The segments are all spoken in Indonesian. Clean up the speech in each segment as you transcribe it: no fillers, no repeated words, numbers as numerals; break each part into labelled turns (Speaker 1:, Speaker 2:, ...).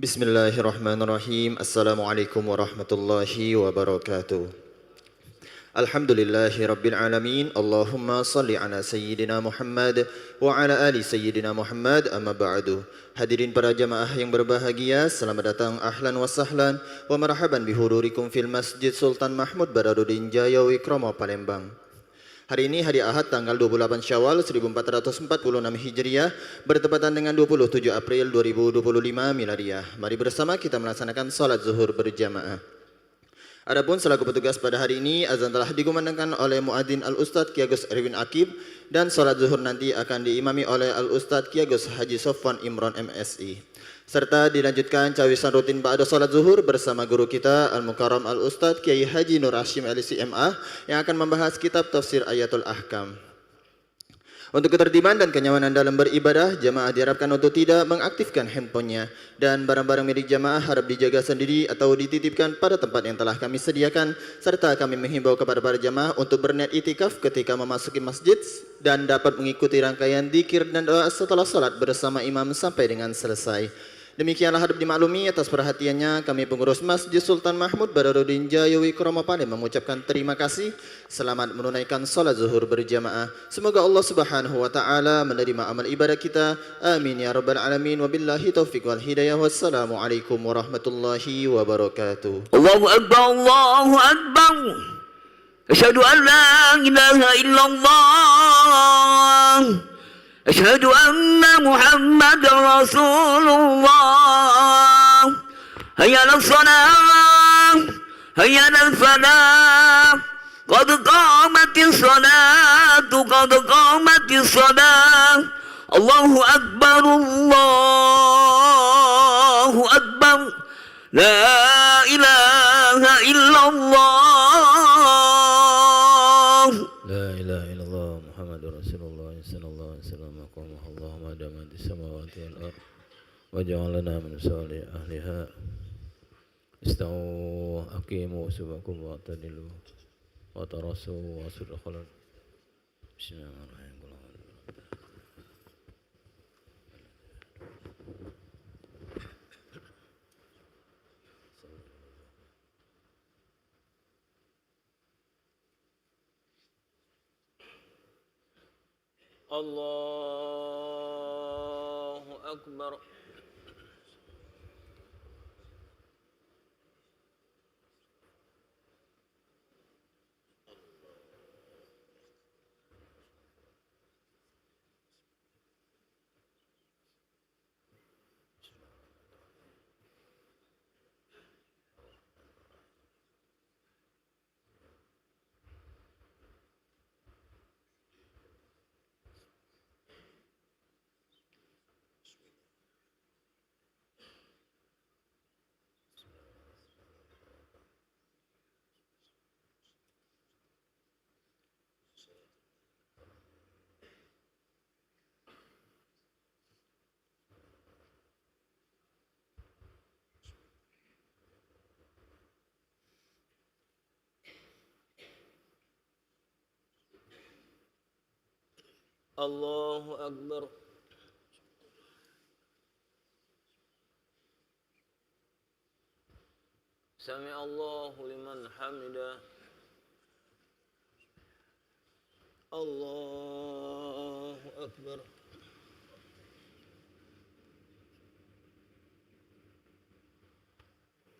Speaker 1: Bismillahirrahmanirrahim. Assalamualaikum warahmatullahi wabarakatuh. Alhamdulillahi rabbil alamin. Allahumma salli ala sayyidina Muhammad wa ala ali sayyidina Muhammad, amma ba'du. Hadirin para jamaah yang berbahagia, selamat datang, ahlan wa sahlan wa marhaban bihudurikum fil Masjid Sultan Mahmud Badarudin Jaya Wikromo Palembang. Hari ini hari Ahad tanggal 28 Syawal 1446 Hijriah bertepatan dengan 27 April 2025 Miladiah. Mari bersama kita melaksanakan salat zuhur berjamaah. Adapun selaku petugas pada hari ini, azan telah dikumandangkan oleh Muadzin Al-Ustadz Ki Agus Erwin Akib dan salat zuhur nanti akan diimami oleh Al-Ustadz Ki Agus Haji Sofwan Imron MSI. Serta dilanjutkan cawisan rutin ba'da salat zuhur bersama guru kita Al-Mukarram Al-Ustadz Kiai Haji Nur Hashim LCMA yang akan membahas kitab tafsir Ayatul Ahkam. Untuk ketertiban dan kenyamanan dalam beribadah, jamaah diharapkan untuk tidak mengaktifkan handphonenya dan barang-barang milik jamaah harap dijaga sendiri atau dititipkan pada tempat yang telah kami sediakan, serta kami menghimbau kepada para jamaah untuk berniat itikaf ketika memasuki masjid dan dapat mengikuti rangkaian dzikir dan doa setelah salat bersama imam sampai dengan selesai. Demikianlah harap dimaklumi. Atas perhatiannya kami pengurus Masjid Sultan Mahmud Badarudin Jaya Wikromo Palembang mengucapkan terima kasih. Selamat menunaikan salat zuhur berjamaah. Semoga Allah Subhanahu wa taala menerima amal ibadah kita. Amin ya rabbal alamin. Wabillahi taufiq wal hidayah. Wassalamualaikum warahmatullahi wabarakatuh.
Speaker 2: Allahu Akbar, Allahu Akbar. Asyhadu an la ilaha illallah. أشهد أن محمد رسول الله. هيا على الصلاة هيا على الفلاح قد قامت الصلاة قد قامت الصلاة. الله أكبر الله أكبر لا إله إلا الله.
Speaker 3: لا إله إلا الله محمد رسول الله صلى الله عليه وسلم. اللهم دام السماوات والأرض وجعلنا من صالح أهلها. استووا أقيموا صفوفكم واعتدلوا وتراصوا واسروا خلل. بسم الله الرحمن الرحيم.
Speaker 2: الله أكبر. الله أكبر. سمع الله لمن حمده. الله أكبر.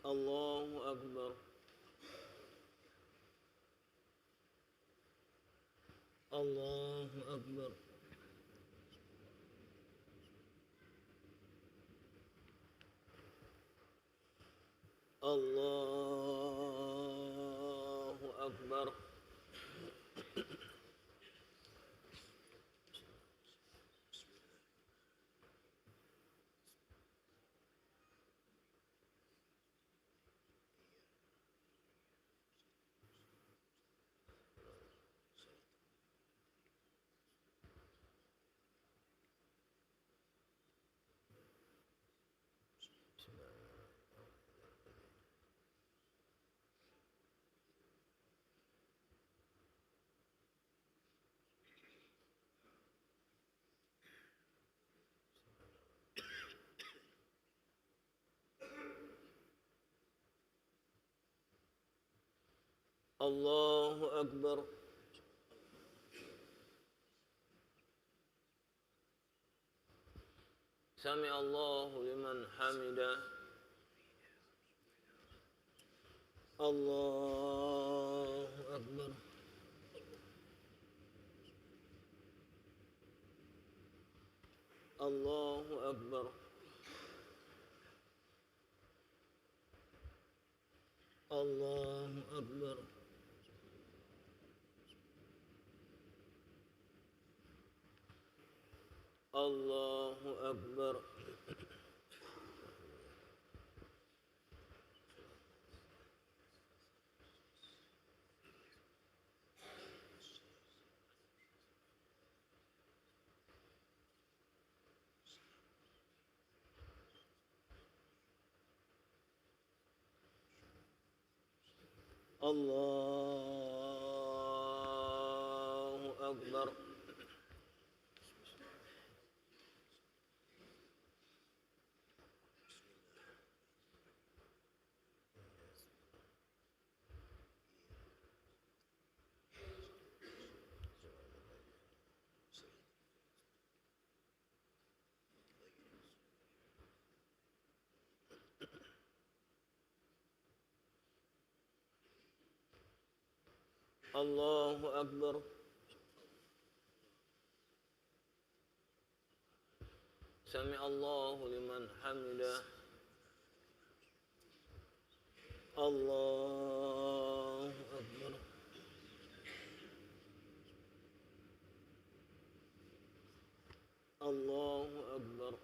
Speaker 2: الله أكبر. الله أكبر. الله أكبر. الله أكبر. سمع الله لمن حمده. الله أكبر. الله أكبر. الله أكبر. الله أكبر. الله أكبر. الله أكبر. سمع الله لمن حمده. الله أكبر. الله أكبر.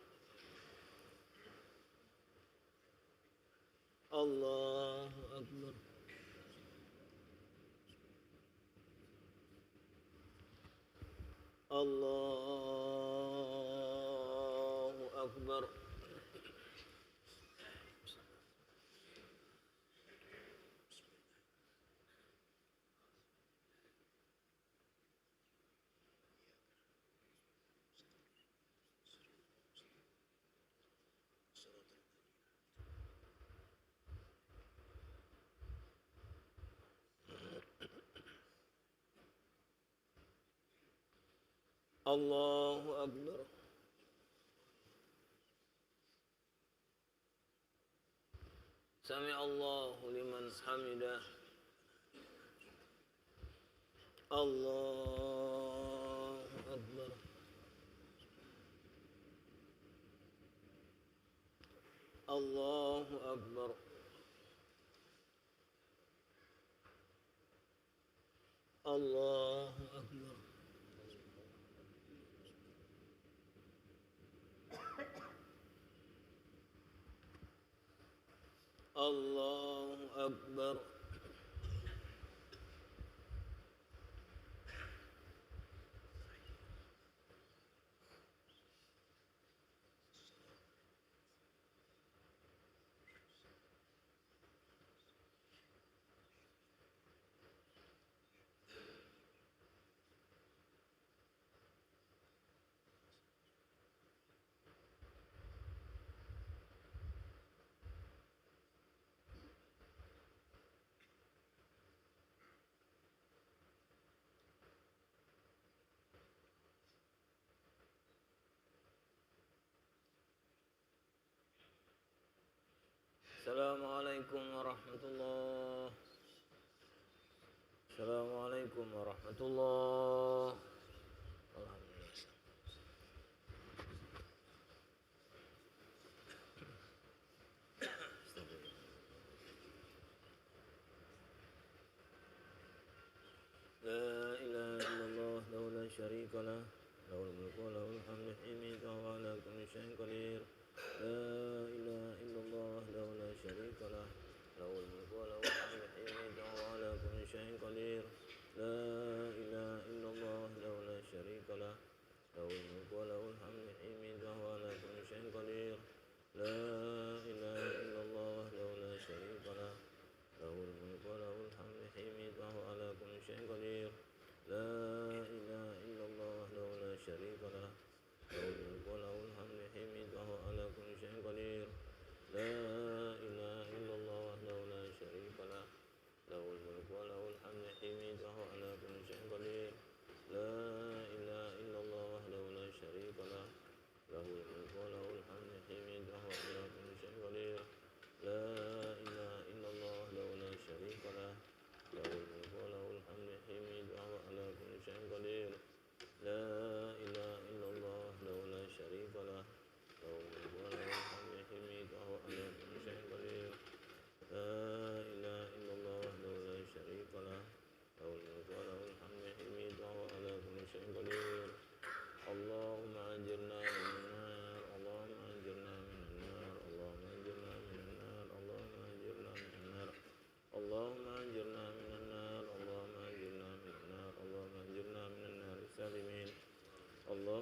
Speaker 2: الله أكبر. الله أكبر. الله أكبر. سمع الله لمن حمده. الله أكبر. الله أكبر. الله أكبر. الله أكبر. Assalamualaikum warahmatullahi. Assalamualaikum warahmatullahi. Alhamdulillah. La ilaha illallah wa la syarika lah. Lahul mulku wa lahul hamdu hina wa ala kulli syai'in qadir. La ilaha illallah wa la syarika lah. Lahul mulku wa lahul hamdu hina wa ala kulli syai'in qadir. La ilaha illallah wa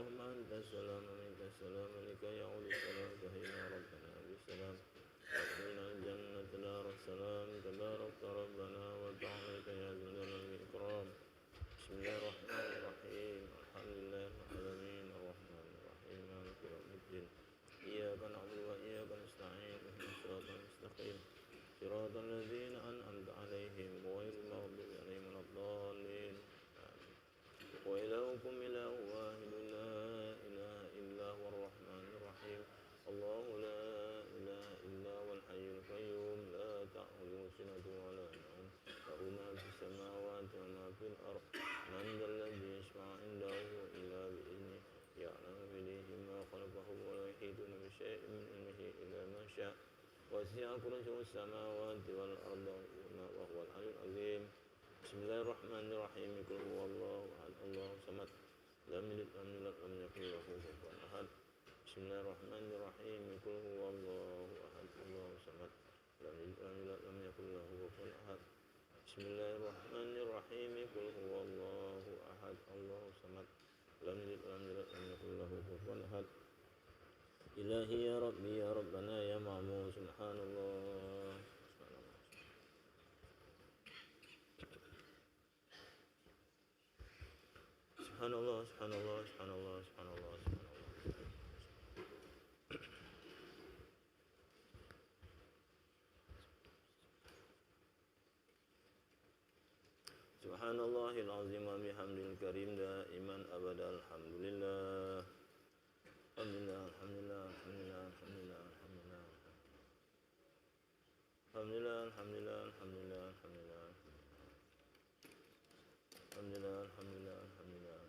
Speaker 2: اللهم أنت السلام ومنك السلام عليك يعود السلام تهينا ربنا بالسلام وادخلنا الجنة دار السلام تبارك ربنا وتعالى يا ذا الجلال والإكرام بسم الله الرحمن الرحيم الحمد لله رب العالمين الرحمن الرحيم مالك يوم الدين إياك نعبد وإياك نستعين اهدنا الصراط المستقيم صراط الذين أنعمت عليهم غير المغضوب عليهم ولا الضالين آمين. وإلهكم إله واحد لا إله إلا هو الرحمن الرحيم الله لا إله إلا هو الحي القيوم لا تأخذه سنة ولا نوم له ما في السماوات وما في الأرض من ذا الذي يشفع عنده إلا بإذنه يعلم بيده ما خلقهم ولا يحيطون بشيء من علمه إلا ما شاء وسع كرسيه السماوات والأرض وهو العلي العظيم بسم الله الرحمن الرحيم قل هو الله أحد الله الصمد لم يلد ولم يولد ولم يكن له كفوا أحد بسم الله الرحمن الرحيم قل هو الله أحد الله الصمد لم يلد ولم يولد ولم يكن له كفوا أحد بسم الله الرحمن الرحيم قل هو الله أحد الله الصمد لم يلد ولم يولد ولم يكن له كفوا أحد إلهي يا ربي يا ربنا يا معمول سبحان الله سبحان الله سبحان الله سبحان الله سبحان الله سبحان الله العظيم وبحمده الكريم دائما أبدا الحمد لله الحمد لله الحمد لله الحمد لله الحمد لله الحمد لله الحمد لله الحمد لله الحمد لله الحمد لله الحمد لله الحمد لله الحمد لله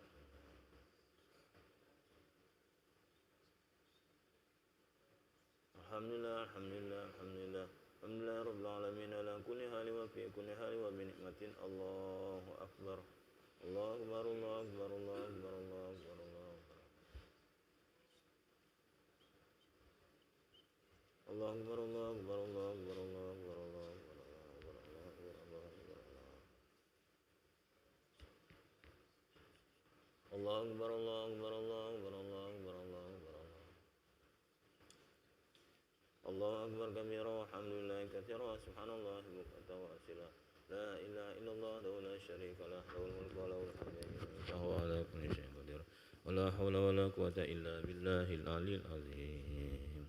Speaker 2: الحمد لله الحمد لله الحمد لله الحمد لله رب العالمين على كل حال وفي كل حال وبنعمة الله أكبر الله أكبر الله أكبر الله أكبر الله أكبر الله أكبر الله أكبر الله أكبر الله أكبر الله أكبر الله أكبر الله أكبر الله أكبر الله أكبر الله أكبر الله أكبر الله أكبر الله أكبر الله أكبر كبيرا والحمد لله كثيرا سبحان الله بكرة وأصيلا لا إله إلا الله له لا شريك له له الملك وله الحمد وهو على كل شيء قدير ولا حول ولا قوة إلا بالله العلي العظيم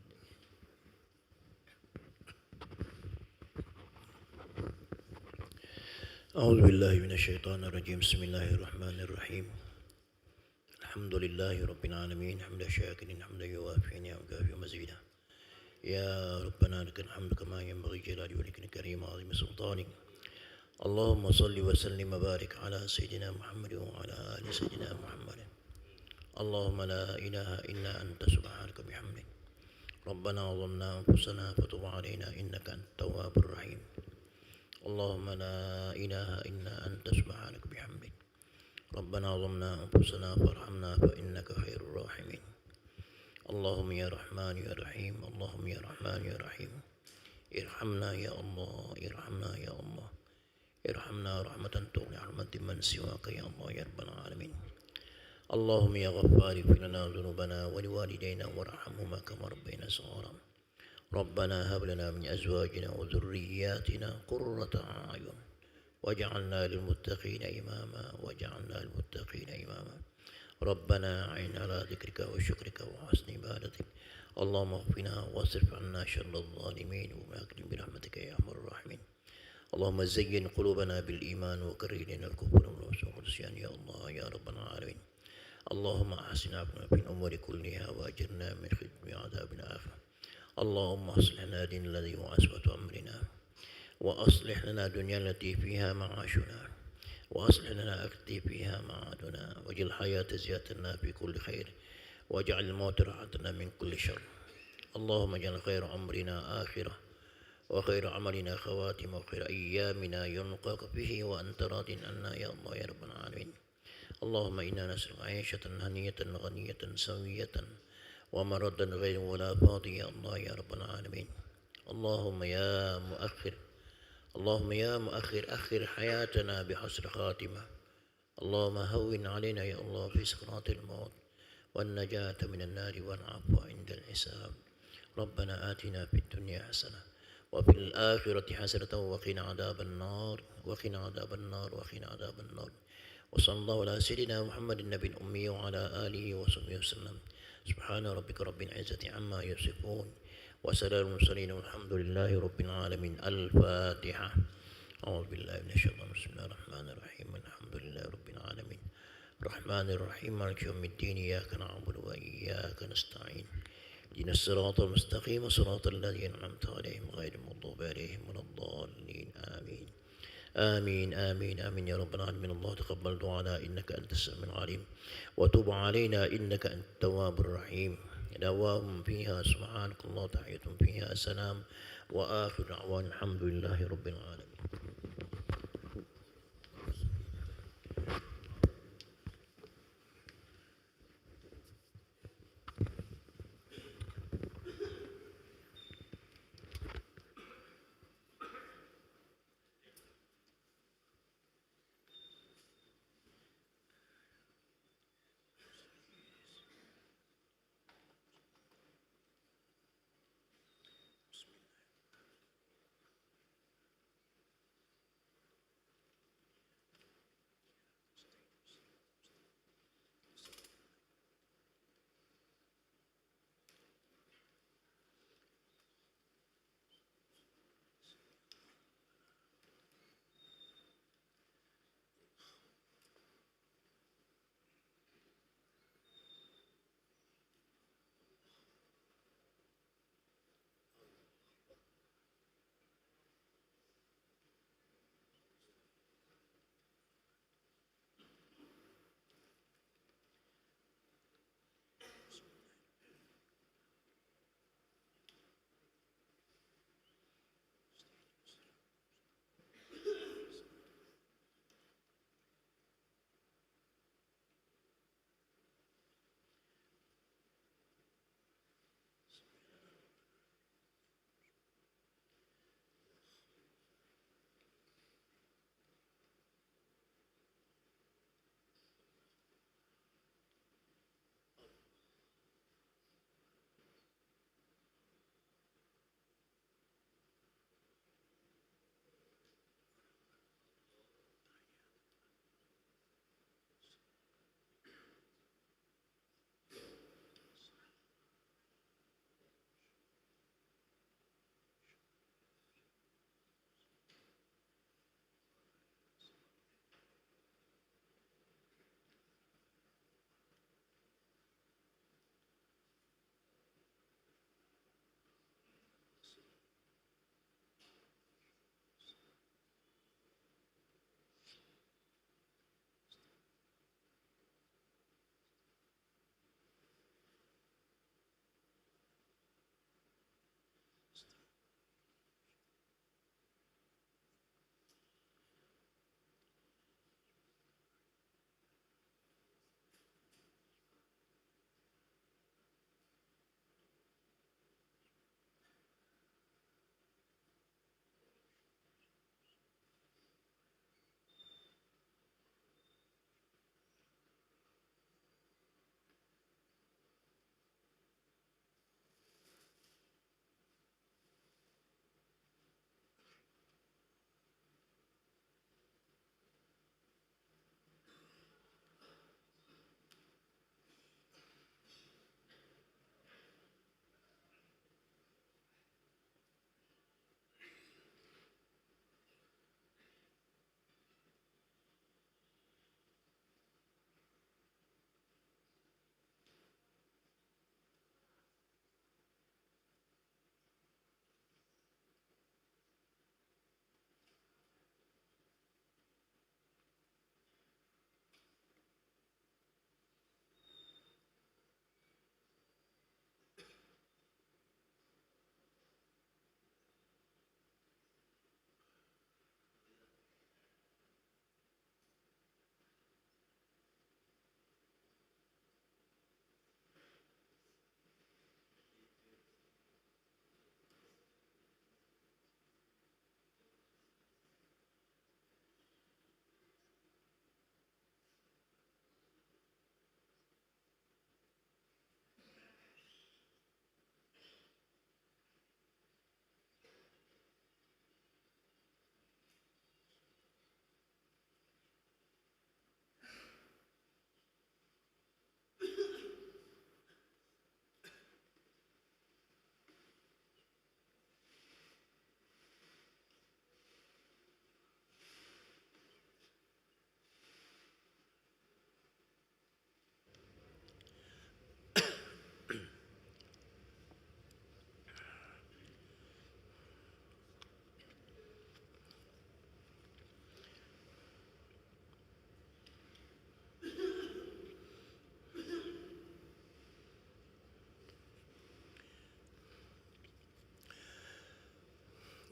Speaker 4: أعوذ بالله من الشيطان الرجيم بسم الله الرحمن الرحيم الحمد لله رب العالمين حمد شاكرين حمدا يوافي نعمك ويكافئ مزيدا يا ربنا لك الحمد كما ينبغي جلال وجهك الكريم وعظيم سلطانك اللهم صل وسلم وبارك على سيدنا محمد وعلى آل سيدنا محمد اللهم لا إله إلا أنت سبحانك بحمدك ربنا ظلمنا أنفسنا فتب علينا إنك أنت التواب الرحيم اللهم لا إله إلا أنت سبحانك بحمدك ربنا ظلمنا أنفسنا فارحمنا فإنك خير الراحمين اللهم يا رحمن يا رحيم اللهم يا رحمن يا رحيم ارحمنا يا الله ارحمنا يا الله ارحمنا رحمة تغني رحمة من سواك يا الله يا رب العالمين اللهم يا غفار اغفر لنا ذنوبنا ولوالدينا وارحمهما كما ربينا صغارا ربنا هب لنا من أزواجنا وذرياتنا قرة أعين واجعلنا للمتقين إماما واجعلنا للمتقين إماما ربنا أعنا على ذكرك وشكرك وحسن عبادتك اللهم اغفنا واصرف عنا شر الظالمين وأكرم برحمتك يا أرحم الراحمين اللهم زين قلوبنا بالإيمان وكره إلينا الكفر والفسوق والعصيان يا الله يا رب العالمين اللهم أحسن عافنا في الأمور كلها وأجرنا من خزي عذاب الآخرة اللهم أصلح لنا دين الذي هو عصمة أمرنا وأصلح لنا دنيا التي فيها معاشنا وأصلح لنا التي فيها معادنا واجعل الحياة زيادتنا في كل خير واجعل الموت راحتنا من كل شر اللهم اجعل خير أمرنا آخرة وخير عملنا خواتم وخير أيامنا ينقاك به وأنت راض عنا يا الله يا رب العالمين اللهم إنا نسألك عيشة هنية غنية سوية ومردا غير ولا فاضي يا الله يا رب العالمين اللهم يا مؤخر أخر حياتنا بحسن خاتمة اللهم هون علينا يا الله في سكرات الموت والنجاة من النار والعفو عند الحساب. ربنا آتنا في الدنيا حسنة وفي الآخرة حسنة وقنا عذاب النار وقنا عذاب النار وقنا عذاب النار. وصلى الله على سيدنا محمد النبي الأمي وعلى آله وصحبه وسلم. سبحان ربك رب العزة عما يصفون وسلام المرسلين والحمد لله رب العالمين. الفاتحة. أعوذ بالله من الشيطان. بسم الله الرحمن الرحيم. الحمد لله رب العالمين الرحمن الرحيم مالك يوم الدين. إياك نعبد وإياك نستعين. اهدنا الصراط المستقيم صراط الذين أنعمت عليهم غير المغضوب عليهم ولا الضالين. آمين آمين آمين آمين يا رب العالمين. الله تقبل دعانا إنك أنت السميع العليم وتب علينا إنك أنت التواب الرحيم. دعواهم فيها سبحانك الله تحيتهم فيها سلام وآخر دعوان الحمد لله رب العالمين.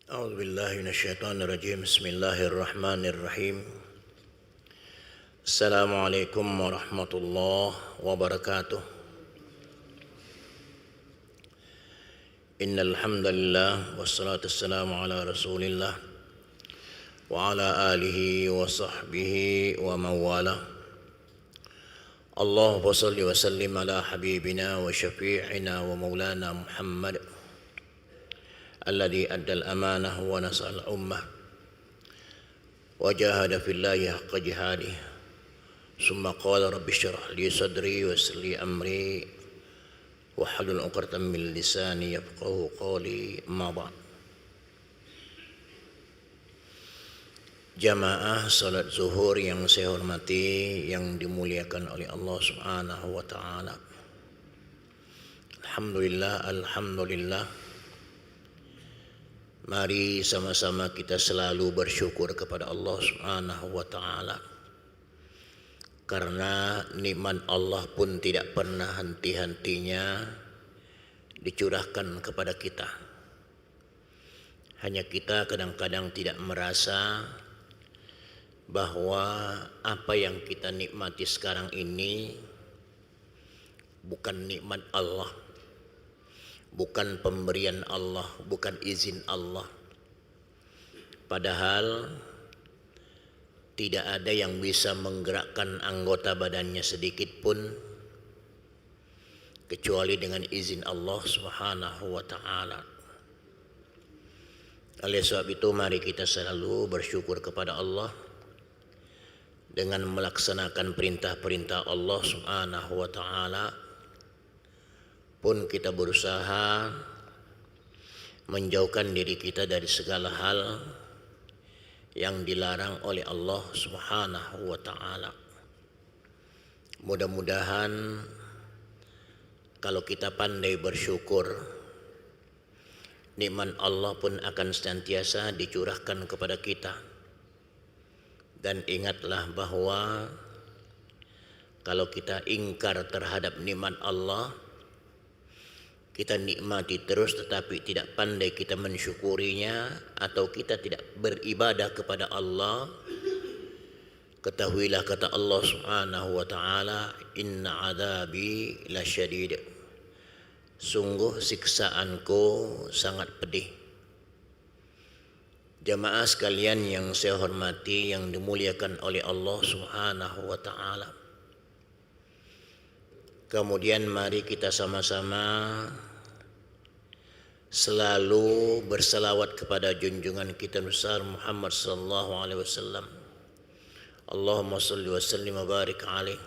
Speaker 4: أعوذ بالله من الشيطان الرجيم بسم الله الرحمن الرحيم السلام عليكم ورحمة الله وبركاته إن الحمد لله والصلاة والسلام على رسول الله وعلى آله وصحبه ومن والاه اللهم صل وسلم على حبيبنا وشفيعنا ومولانا محمد الذي أدى الأمانة ونصح الأمة وجاهد في الله حق جهاده ثم قال رب اشرح لي صدري ويسر لي أمري واحلل عقدة من لساني يفقهوا قولي أما بعد. Jamaah salat zuhur yang saya hormati, yang dimuliakan oleh Allah Subhanahu wa taala. Alhamdulillah. Mari sama-sama kita selalu bersyukur kepada Allah Subhanahu wa taala. Karena nikmat Allah pun tidak pernah henti-hentinya dicurahkan kepada kita. Hanya kita kadang-kadang tidak merasa bahwa apa yang kita nikmati sekarang ini bukan nikmat Allah, bukan pemberian Allah, bukan izin Allah. Padahal tidak ada yang bisa menggerakkan anggota badannya sedikit pun kecuali dengan izin Allah Subhanahu wa taala. Oleh sebab itu mari kita selalu bersyukur kepada Allah dengan melaksanakan perintah-perintah Allah Subhanahu wa taala. Pun kita berusaha menjauhkan diri kita dari segala hal yang dilarang oleh Allah Subhanahu wa taala. Mudah-mudahan kalau kita pandai bersyukur, nikmat Allah pun akan senantiasa dicurahkan kepada kita. Dan ingatlah bahwa kalau kita ingkar terhadap nikmat Allah, kita nikmati terus tetapi tidak pandai kita mensyukurinya, atau kita tidak beribadah kepada Allah, ketahuilah kata Allah Subhanahu wa taala, inna adabi lasyadid, sungguh siksaanku sangat pedih. Jamaah sekalian yang saya hormati, yang dimuliakan oleh Allah Subhanahu wa taala. Kemudian mari kita sama-sama selalu berselawat kepada junjungan kita besar Muhammad sallallahu alaihi wasallam. Allahumma shalli wa sallim wa barik alaih.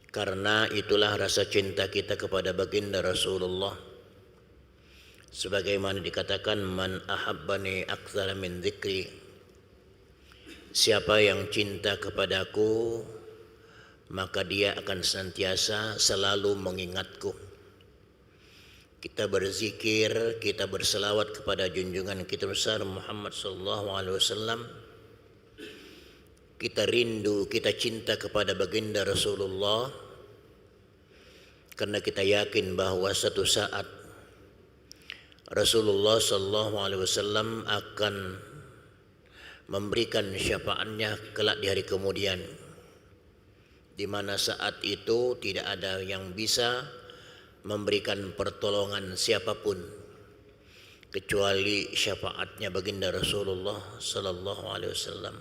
Speaker 4: Karena itulah rasa cinta kita kepada baginda Rasulullah. Sebagaimana dikatakan, man ahabbani aktsara min dzikri. Siapa yang cinta kepadaku, maka dia akan senantiasa selalu mengingatku. Kita berzikir, kita berselawat kepada junjungan kita besar Muhammad sallallahu alaihi wasallam. Kita rindu, kita cinta kepada baginda Rasulullah, karena kita yakin bahwa satu saat Rasulullah sallallahu alaihi wasallam akan memberikan syafaatnya kelak di hari kemudian, di mana saat itu tidak ada yang bisa memberikan pertolongan siapapun kecuali syafaatnya baginda Rasulullah sallallahu alaihi wasallam.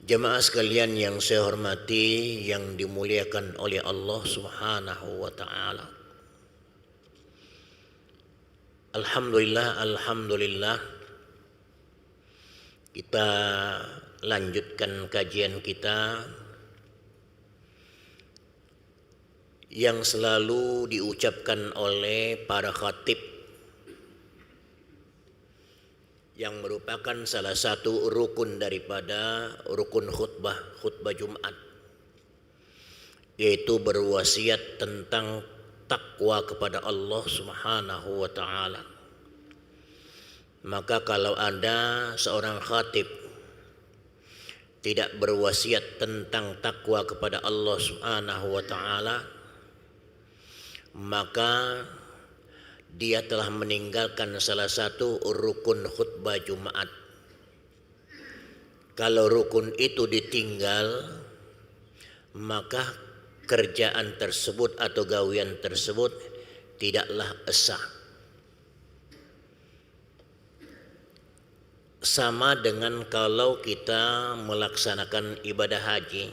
Speaker 4: Jemaah sekalian yang saya hormati, yang dimuliakan oleh Allah Subhanahu wa taala. Alhamdulillah kita lanjutkan kajian kita yang selalu diucapkan oleh para khatib, yang merupakan salah satu rukun daripada rukun khutbah Jumat, yaitu berwasiat tentang takwa kepada Allah Subhanahu wa taala. Maka kalau ada seorang khatib tidak berwasiat tentang takwa kepada Allah Subhanahu wa taala, maka dia telah meninggalkan salah satu rukun khutbah Jumat. Kalau rukun itu ditinggal, maka kerjaan tersebut atau gawian tersebut tidaklah sah. Sama dengan kalau kita melaksanakan ibadah haji.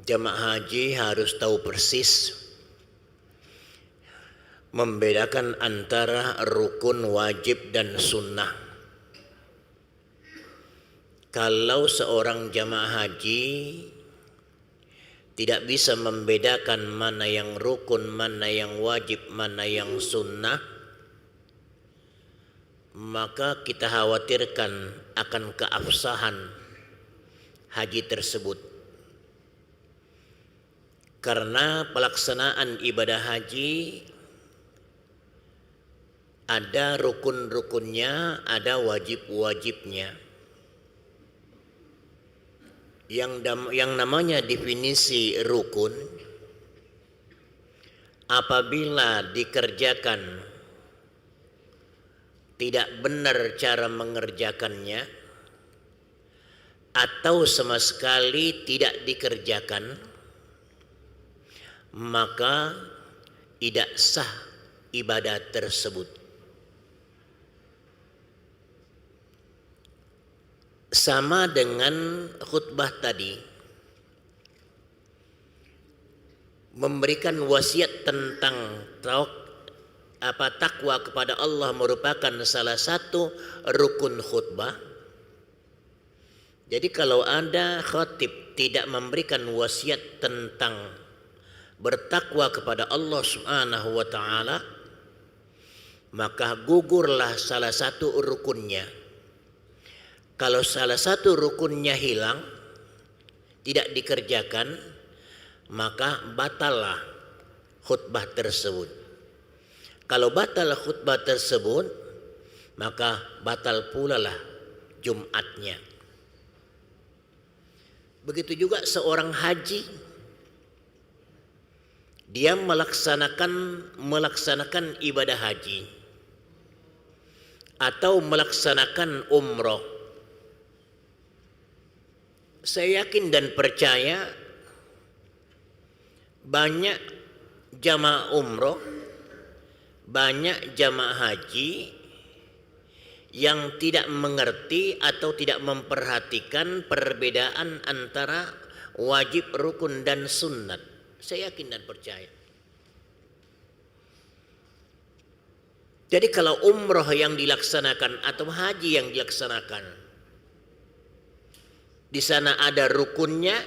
Speaker 4: Jamaah haji harus tahu persis membedakan antara rukun, wajib, dan sunnah. Kalau seorang jamaah haji tidak bisa membedakan mana yang rukun, mana yang wajib, mana yang sunnah, maka kita khawatirkan akan keabsahan haji tersebut. Karena pelaksanaan ibadah haji ada rukun-rukunnya, ada wajib-wajibnya. Yang namanya definisi rukun, apabila dikerjakan tidak benar cara mengerjakannya atau sama sekali tidak dikerjakan, maka tidak sah ibadah tersebut. Sama dengan khutbah tadi, memberikan wasiat tentang takwa kepada Allah merupakan salah satu rukun khutbah. Jadi kalau ada khatib tidak memberikan wasiat tentang bertakwa kepada Allah Subhanahu wa taala, maka gugurlah salah satu rukunnya. Kalau salah satu rukunnya hilang, tidak dikerjakan, maka batallah khutbah tersebut. Kalau batal khutbah tersebut, maka batal pula lah Jumatnya. Begitu juga seorang haji, dia melaksanakan ibadah haji atau melaksanakan umroh. Saya yakin dan percaya banyak jamaah umroh, banyak jamaah haji yang tidak mengerti atau tidak memperhatikan perbedaan antara wajib, rukun, dan sunnat. Saya yakin dan percaya. Jadi kalau umroh yang dilaksanakan atau haji yang dilaksanakan, di sana ada rukunnya,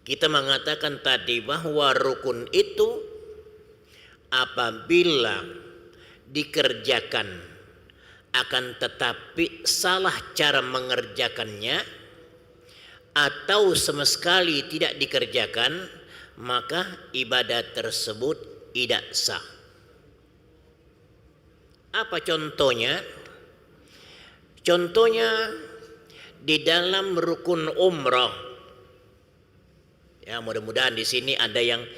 Speaker 4: kita mengatakan tadi bahwa rukun itu apabila dikerjakan akan tetapi salah cara mengerjakannya atau sama sekali tidak dikerjakan, maka ibadah tersebut tidak sah. Apa contohnya? Contohnya di dalam rukun umrah. Ya, mudah-mudahan di sini ada yang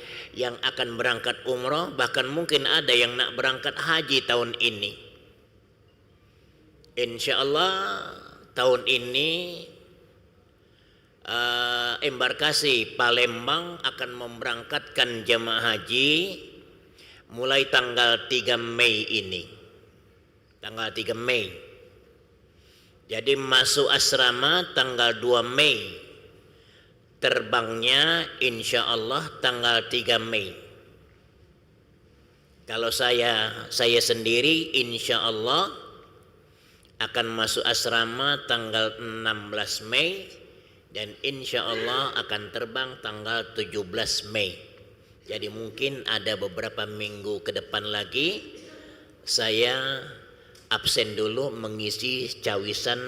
Speaker 4: akan berangkat umrah, bahkan mungkin ada yang nak berangkat haji tahun ini. Insya Allah tahun ini embarkasi Palembang akan memberangkatkan jemaah haji mulai tanggal 3 Mei ini. Tanggal 3 Mei. Jadi masuk asrama tanggal 2 Mei. Terbangnya insya Allah tanggal 3 Mei. Kalau saya sendiri insya Allah akan masuk asrama tanggal 16 Mei dan insya Allah akan terbang tanggal 17 Mei. Jadi mungkin ada beberapa minggu ke depan lagi saya absen dulu mengisi cawisan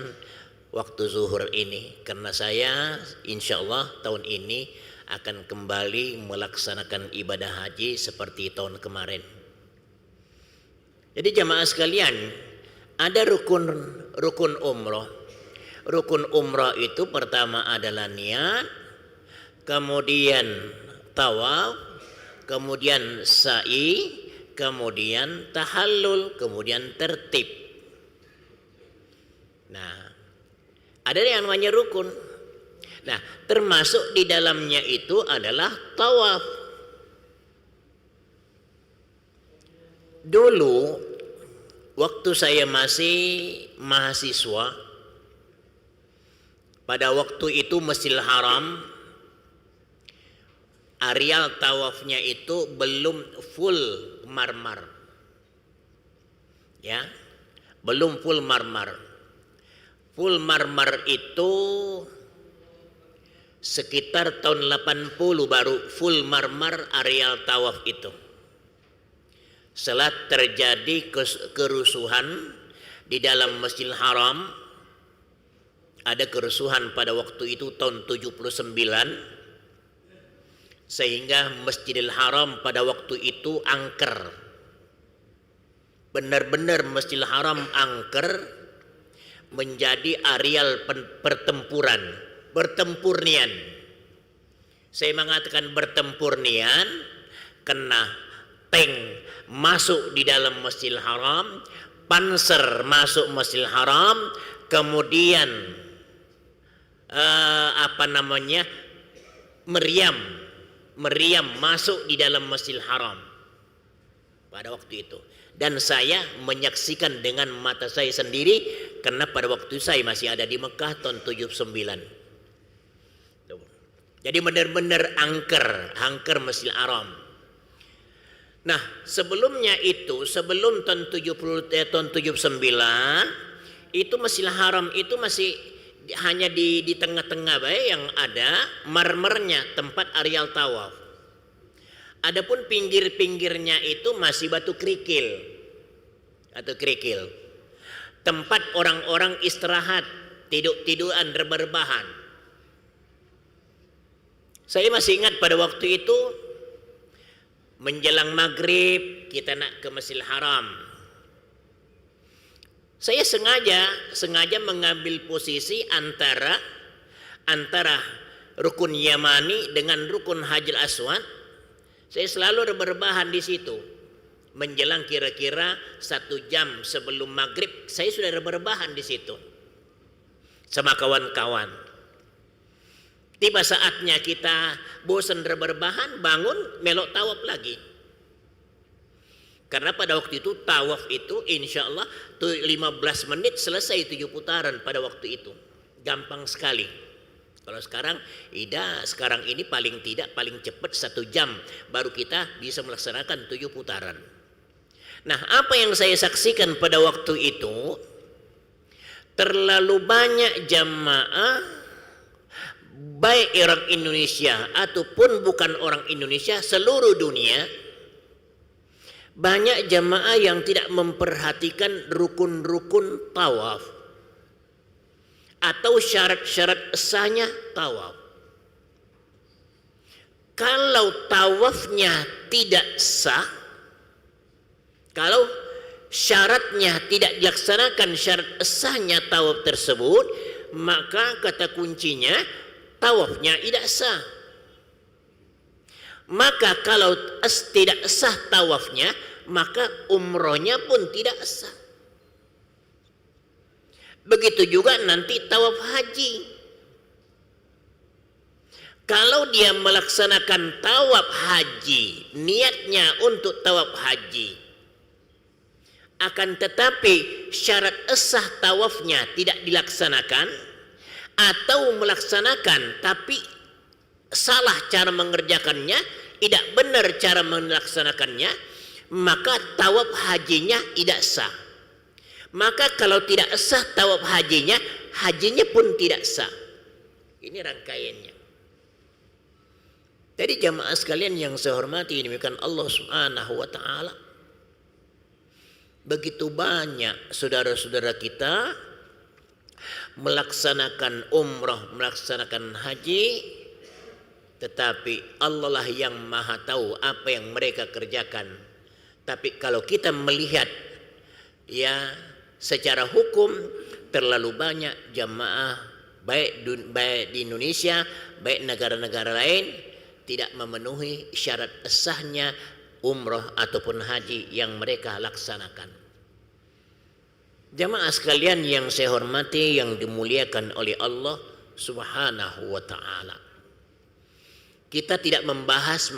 Speaker 4: waktu zuhur ini, karena saya insya Allah tahun ini akan kembali melaksanakan ibadah haji seperti tahun kemarin. Jadi jamaah sekalian, ada rukun umroh. Rukun umroh itu pertama adalah niat, kemudian tawaf, kemudian sa'i, kemudian tahallul, kemudian tertib. Nah, ada yang namanya rukun. Nah, termasuk di dalamnya itu adalah tawaf. Dulu waktu saya masih mahasiswa, pada waktu itu Masjidil Haram areal tawafnya itu belum full marmar. Ya. Belum full marmar. Full marmar itu sekitar tahun 80 baru full marmar areal tawaf itu. Setelah terjadi kerusuhan di dalam Masjidil Haram, ada kerusuhan pada waktu itu tahun 79, sehingga Masjidil Haram pada waktu itu angker. Benar-benar Masjidil Haram angker, menjadi areal pertempuran, bertempurnian. Saya mengatakan bertempurnian karena tank masuk di dalam Masjidil Haram, panser masuk Masjidil Haram, kemudian meriam masuk di dalam Masjidil Haram pada waktu itu. Dan saya menyaksikan dengan mata saya sendiri, karena pada waktu itu saya masih ada di Mekah tahun 79. Jadi benar-benar angker Masjidil Haram. Nah, sebelumnya itu, sebelum tahun 79, itu Masjidil Haram itu masih hanya di tengah-tengah baik yang ada marmernya, tempat areal tawaf. Adapun pinggir-pinggirnya itu masih batu kerikil atau kerikil. Tempat orang-orang istirahat, tidur-tiduran, rebahan. Saya masih ingat pada waktu itu menjelang maghrib kita nak ke Masjidil Haram. Saya sengaja mengambil posisi antara rukun Yamani dengan rukun Hajar Aswad. Saya selalu rebahan di situ. Menjelang kira-kira 1 jam sebelum maghrib, saya sudah rebahan di situ sama kawan-kawan. Tiba saatnya kita bosan rebahan, bangun melok tawaf lagi. Karena pada waktu itu tawaf itu insya Allah 15 menit selesai 7 putaran pada waktu itu. Gampang sekali. Kalau sekarang ini paling cepat 1 jam baru kita bisa melaksanakan 7 putaran. Nah, apa yang saya saksikan pada waktu itu, terlalu banyak jamaah baik orang Indonesia ataupun bukan orang Indonesia, seluruh dunia, banyak jamaah yang tidak memperhatikan rukun-rukun tawaf atau syarat-syarat sahnya tawaf. Kalau tawafnya tidak sah, kalau syaratnya tidak dilaksanakan, syarat sahnya tawaf tersebut, maka kata kuncinya tawafnya tidak sah. Maka kalau tidak sah tawafnya, maka umrohnya pun tidak sah. Begitu juga nanti tawaf haji. Kalau dia melaksanakan tawaf haji, niatnya untuk tawaf haji, akan tetapi syarat sah tawafnya tidak dilaksanakan, atau melaksanakan tapi salah cara mengerjakannya, tidak benar cara melaksanakannya, maka tawaf hajinya tidak sah. Maka kalau tidak sah tawaf hajinya pun tidak sah. Ini rangkaiannya. Jadi jamaah sekalian yang saya hormati, demikian Allah Subhanahu wa taala. Begitu banyak saudara-saudara kita melaksanakan umrah, melaksanakan haji, tetapi Allah lah yang maha tahu apa yang mereka kerjakan. Tapi kalau kita melihat ya secara hukum, terlalu banyak jamaah baik di Indonesia, baik negara-negara lain, tidak memenuhi syarat sahnya umroh ataupun haji yang mereka laksanakan. Jamaah sekalian yang saya hormati, yang dimuliakan oleh Allah Subhanahu wa ta'ala. Kita tidak membahas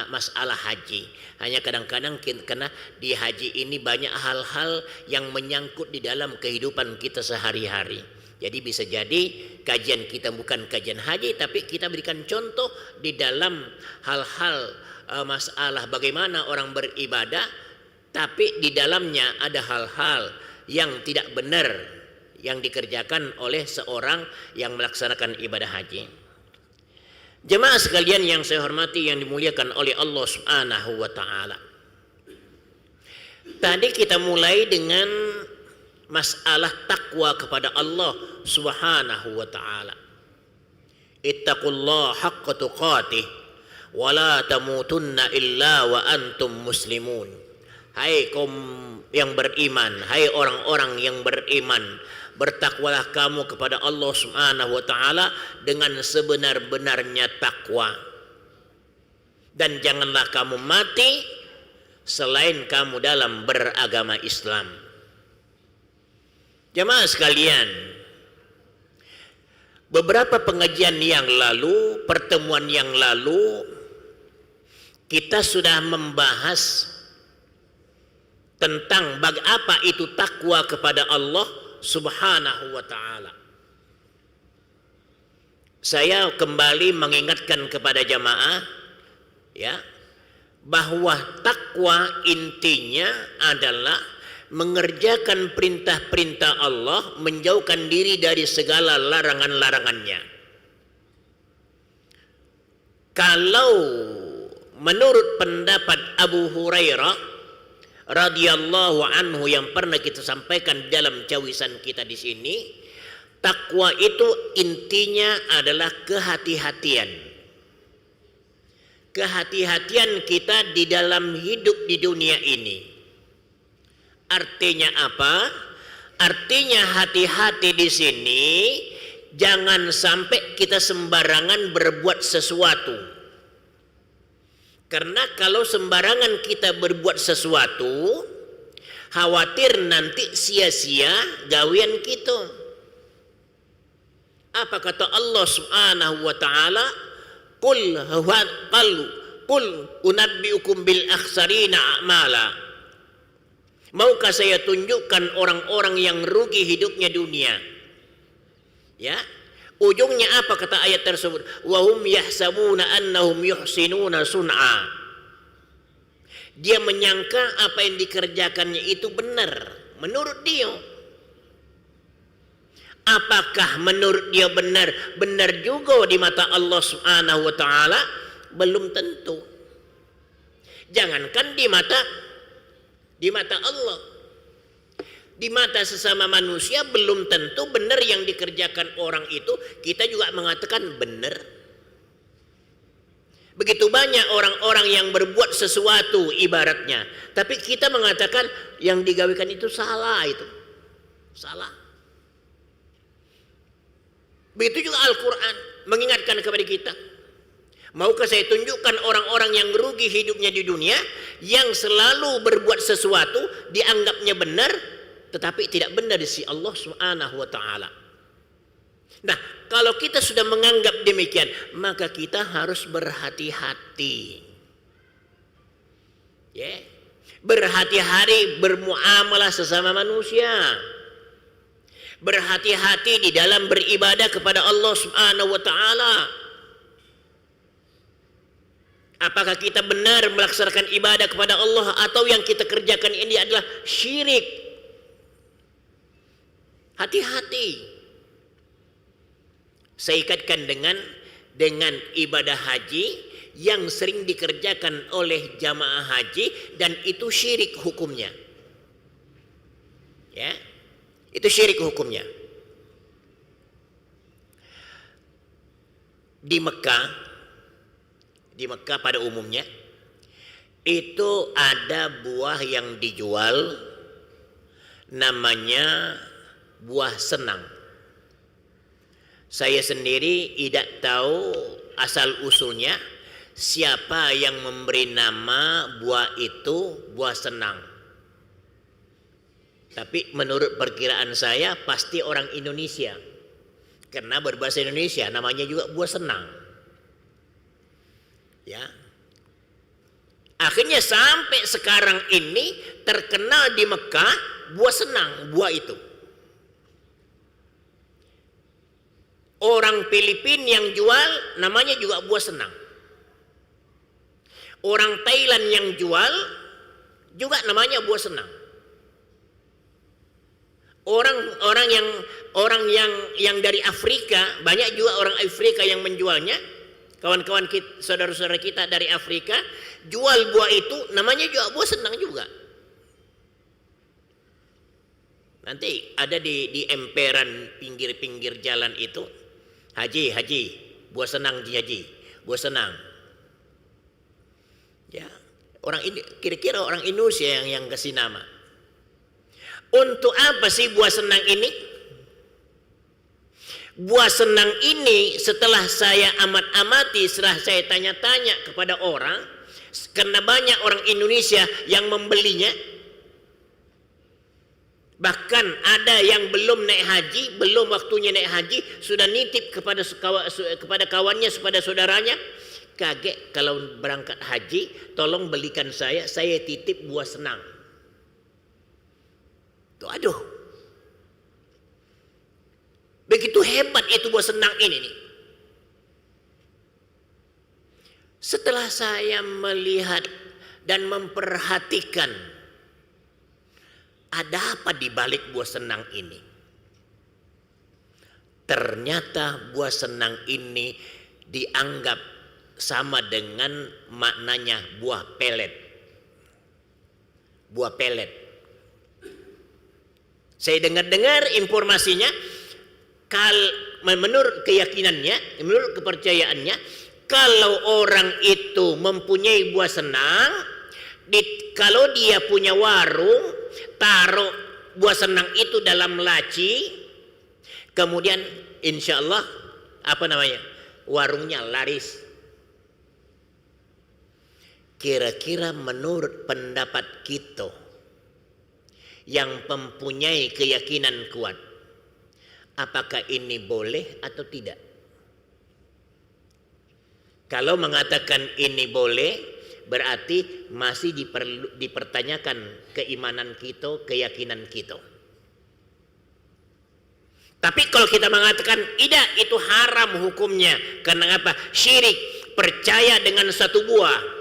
Speaker 4: masalah haji. Hanya kadang-kadang karena di haji ini banyak hal-hal yang menyangkut di dalam kehidupan kita sehari-hari. Jadi bisa jadi kajian kita bukan kajian haji, tapi kita berikan contoh di dalam hal-hal masalah bagaimana orang beribadah, tapi di dalamnya ada hal-hal yang tidak benar yang dikerjakan oleh seorang yang melaksanakan ibadah haji. Jemaah sekalian yang saya hormati, yang dimuliakan oleh Allah Subhanahu wa ta'ala. Tadi kita mulai dengan masalah takwa kepada Allah Subhanahu wa ta'ala. Ittaqullaha haqqa tuqatih wa la tamutunna illa wa antum muslimun. Hai kaum yang beriman, hai orang-orang yang beriman, bertakwalah kamu kepada Allah Subhanahu wa ta'ala dengan sebenar-benarnya takwa. Dan janganlah kamu mati selain kamu dalam beragama Islam. Jemaah sekalian, beberapa pengajian yang lalu, pertemuan yang lalu, kita sudah membahas tentang apa itu takwa kepada Allah Subhanahu wa ta'ala. Saya kembali mengingatkan kepada jamaah ya, bahwa takwa intinya adalah mengerjakan perintah-perintah Allah, menjauhkan diri dari segala larangan-larangannya. Kalau menurut pendapat Abu Hurairah radhiyallahu anhu yang pernah kita sampaikan dalam cawisan kita di sini, takwa itu intinya adalah kehati-hatian. Kehati-hatian kita di dalam hidup di dunia ini. Artinya apa? Artinya hati-hati di sini jangan sampai kita sembarangan berbuat sesuatu. Karena kalau sembarangan kita berbuat sesuatu, khawatir nanti sia-sia gawean kita. Apa kata Allah Subhanahu wa ta'ala? Qul unabbiukum bil akhsarina a'mala. Maukah saya tunjukkan orang-orang yang rugi hidupnya dunia? Ya. Ujungnya apa kata ayat tersebut? Wa hum yahsabuna annahum yuhsinuna sun'a. Dia menyangka apa yang dikerjakannya itu benar menurut dia. Apakah menurut dia benar? Benar juga di mata Allah Subhanahu wa ta'ala? Belum tentu. Jangankan di mata Allah, di mata sesama manusia belum tentu benar yang dikerjakan orang itu kita juga mengatakan benar. Begitu banyak orang-orang yang berbuat sesuatu ibaratnya, tapi kita mengatakan yang digawikan itu salah, itu salah. Begitu juga Al-Quran mengingatkan kepada kita. Maukah saya tunjukkan orang-orang yang rugi hidupnya di dunia, yang selalu berbuat sesuatu dianggapnya benar, tetapi tidak benar di sisi Allah Subhanahu wa ta'ala. Nah, kalau kita sudah menganggap demikian, maka kita harus berhati-hati. Ya. Berhati-hati bermuamalah sesama manusia. Berhati-hati di dalam beribadah kepada Allah Subhanahu wa ta'ala. Apakah kita benar melaksanakan ibadah kepada Allah, atau yang kita kerjakan ini adalah syirik? Hati-hati. Saya ikatkan dengan ibadah haji yang sering dikerjakan oleh jamaah haji, dan itu syirik hukumnya. Ya, itu syirik hukumnya. Di Mekah pada umumnya itu ada buah yang dijual namanya buah senang. Saya sendiri tidak tahu asal usulnya, siapa yang memberi nama buah itu buah senang. Tapi menurut perkiraan saya pasti orang Indonesia. Karena berbahasa Indonesia namanya juga buah senang. Ya. Akhirnya sampai sekarang ini terkenal di Mekah buah senang, buah itu. Orang Filipina yang jual namanya juga buah senang. Orang Thailand yang jual juga namanya buah senang. Orang yang dari Afrika, banyak juga orang Afrika yang menjualnya. Kawan-kawan kita, saudara-saudara kita dari Afrika jual buah itu namanya juga buah senang juga. Nanti ada di emperan pinggir-pinggir jalan itu, haji, buah senang haji, buah senang. Ya, orang ini kira-kira orang Indonesia yang kasih nama. Untuk apa sih buah senang ini? Buah senang ini setelah saya amati, setelah saya tanya-tanya kepada orang, karena banyak orang Indonesia yang membelinya, bahkan ada yang belum naik haji, belum waktunya naik haji, sudah nitip kepada kawannya, kepada saudaranya, kaget kalau berangkat haji, tolong belikan saya titip buah senang. Tuh, aduh, begitu hebat itu buah senang ini nih. Setelah saya melihat dan memperhatikan ada apa di balik buah senang ini, ternyata buah senang ini dianggap sama dengan maknanya buah pelet. Buah pelet. Saya dengar informasinya, menurut keyakinannya, menurut kepercayaannya, kalau orang itu mempunyai buah senang, kalau dia punya warung, taruh buah senang itu dalam laci, kemudian insya Allah warungnya laris. Kira-kira menurut pendapat kita yang mempunyai keyakinan kuat, apakah ini boleh atau tidak? Kalau mengatakan ini boleh, berarti masih dipertanyakan keimanan kita, keyakinan kita. Tapi kalau kita mengatakan tidak, itu haram hukumnya. Karena apa? Syirik, percaya dengan satu buah.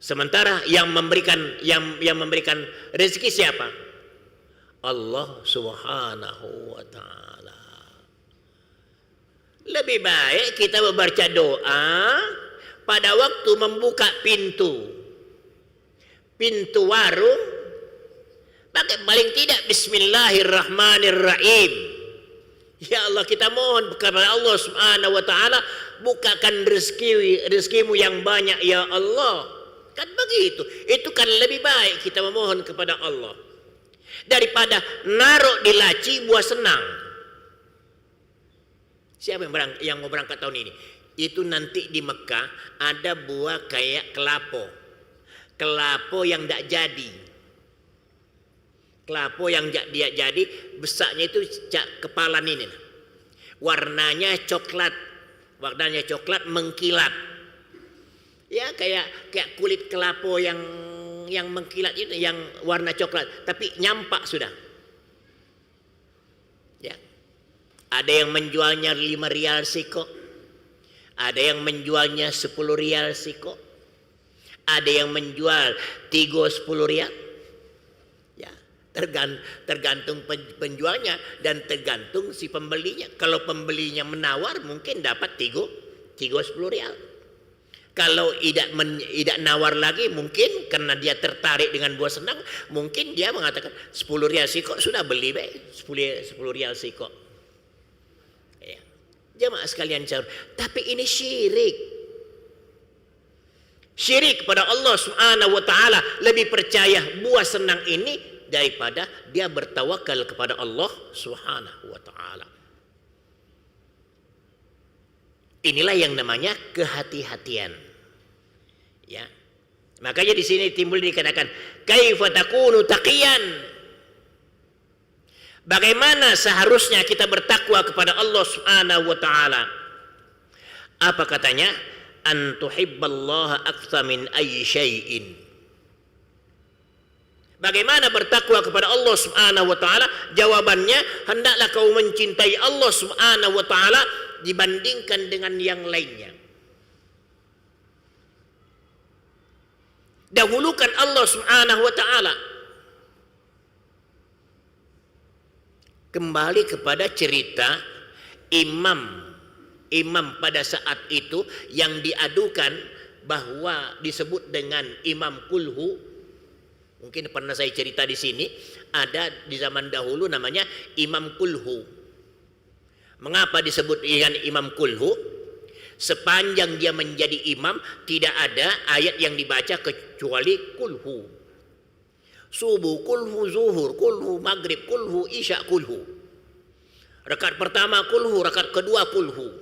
Speaker 4: Sementara yang memberikan rezeki siapa? Allah Subhanahu wa taala. Lebih baik kita membaca doa pada waktu membuka pintu warung, pakai paling tidak bismillahirrahmanirrahim. Ya Allah, kita mohon kepada Allah Subhanahu wa taala, bukakan rezekimu yang banyak ya Allah. Kan begitu. Itu kan lebih baik kita memohon kepada Allah daripada naruh di laci buah senang. Siapa yang mau berangkat tahun ini? Itu nanti di Mekah ada buah kayak kelapo yang tidak jadi. Kelapo yang tidak jadi, besarnya itu kepalan ini. Warnanya coklat mengkilat. Ya kayak kulit kelapo yang mengkilat itu, yang warna coklat, tapi nyampak sudah. Ya. Ada yang menjualnya 5 rial siko, ada yang menjualnya 10 rial siko, ada yang menjual 10 rial. Ya, tergantung penjualnya dan tergantung si pembelinya. Kalau pembelinya menawar, mungkin dapat 10 rial. Kalau tidak nawar lagi, mungkin karena dia tertarik dengan buah senang, mungkin dia mengatakan 10 rial siko, sudah beli baik 10 rial siko. Ya. Jemaah sekalian, tapi ini syirik. Syirik kepada Allah Subhanahu wa taala, lebih percaya buah senang ini daripada dia bertawakal kepada Allah Subhanahu wa taala. Inilah yang namanya kehati-hatian. Ya. Makanya di sini timbul dikatakan kaifa takunu taqiyan. Bagaimana seharusnya kita bertakwa kepada Allah Subhanahu wa taala? Apa katanya? An tuhibballaha aktsar min ayyi syai'in. Bagaimana bertakwa kepada Allah Subhanahu wa taala? Jawabannya, hendaklah kau mencintai Allah Subhanahu wa taala dibandingkan dengan yang lainnya. Dahulukan Allah Subhanahu wa taala. Kembali kepada cerita imam pada saat itu yang diadukan bahwa disebut dengan imam kulhu. Mungkin pernah saya cerita di sini, ada di zaman dahulu namanya imam kulhu. Mengapa disebut dengan imam kulhu? Sepanjang dia menjadi imam tidak ada ayat yang dibaca kecuali kulhu. Subuh kulhu, zuhur kulhu, maghrib kulhu, isya kulhu. Rakaat pertama kulhu, rakaat kedua kulhu.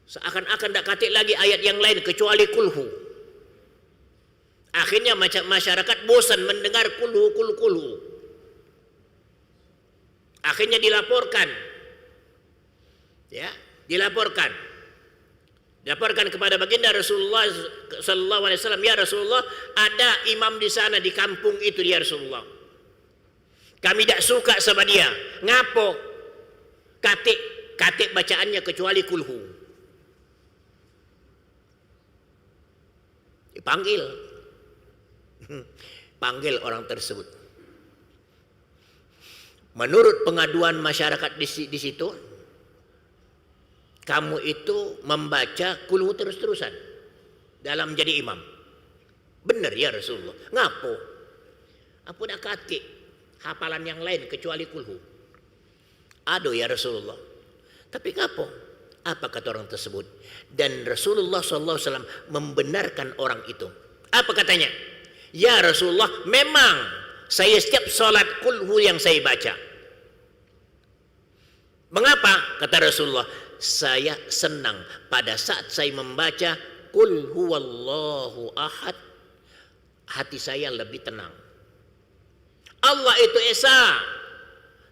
Speaker 4: Seakan-akan tak katik lagi ayat yang lain kecuali kulhu. Akhirnya masyarakat bosan mendengar kulhu. Akhirnya dilaporkan. Ya, dilaporkan kepada baginda Rasulullah sallallahu alaihi wasallam, ya Rasulullah, ada imam di sana di kampung itu ya Rasulullah. Kami tak suka sama dia. Ngapo? Katik bacaannya kecuali kulhu. Dipanggil. Panggil orang tersebut. Menurut pengaduan masyarakat di situ, kamu itu membaca kulhu terus-terusan dalam menjadi imam. Benar ya Rasulullah. Ngapo? Apa nak katik hafalan yang lain kecuali kulhu? Aduh ya Rasulullah. Tapi ngapo? Apa kata orang tersebut? Dan Rasulullah SAW membenarkan orang itu. Apa katanya? Ya Rasulullah, memang saya setiap sholat kulhu yang saya baca. Mengapa? Kata Rasulullah, saya senang pada saat saya membaca Qul huwallahu ahad, hati saya lebih tenang. Allah itu esa.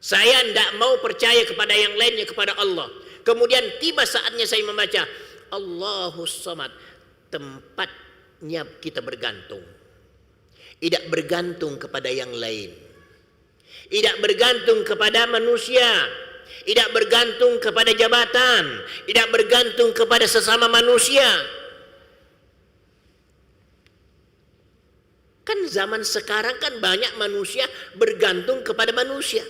Speaker 4: Saya tidak mau percaya kepada yang lainnya, kepada Allah. Kemudian tiba saatnya saya membaca Allahus Samad, tempatnya kita bergantung. Tidak bergantung kepada yang lain. Tidak bergantung kepada manusia. Tidak bergantung kepada jabatan, tidak bergantung kepada sesama manusia. Kan zaman sekarang kan banyak manusia bergantung kepada manusia.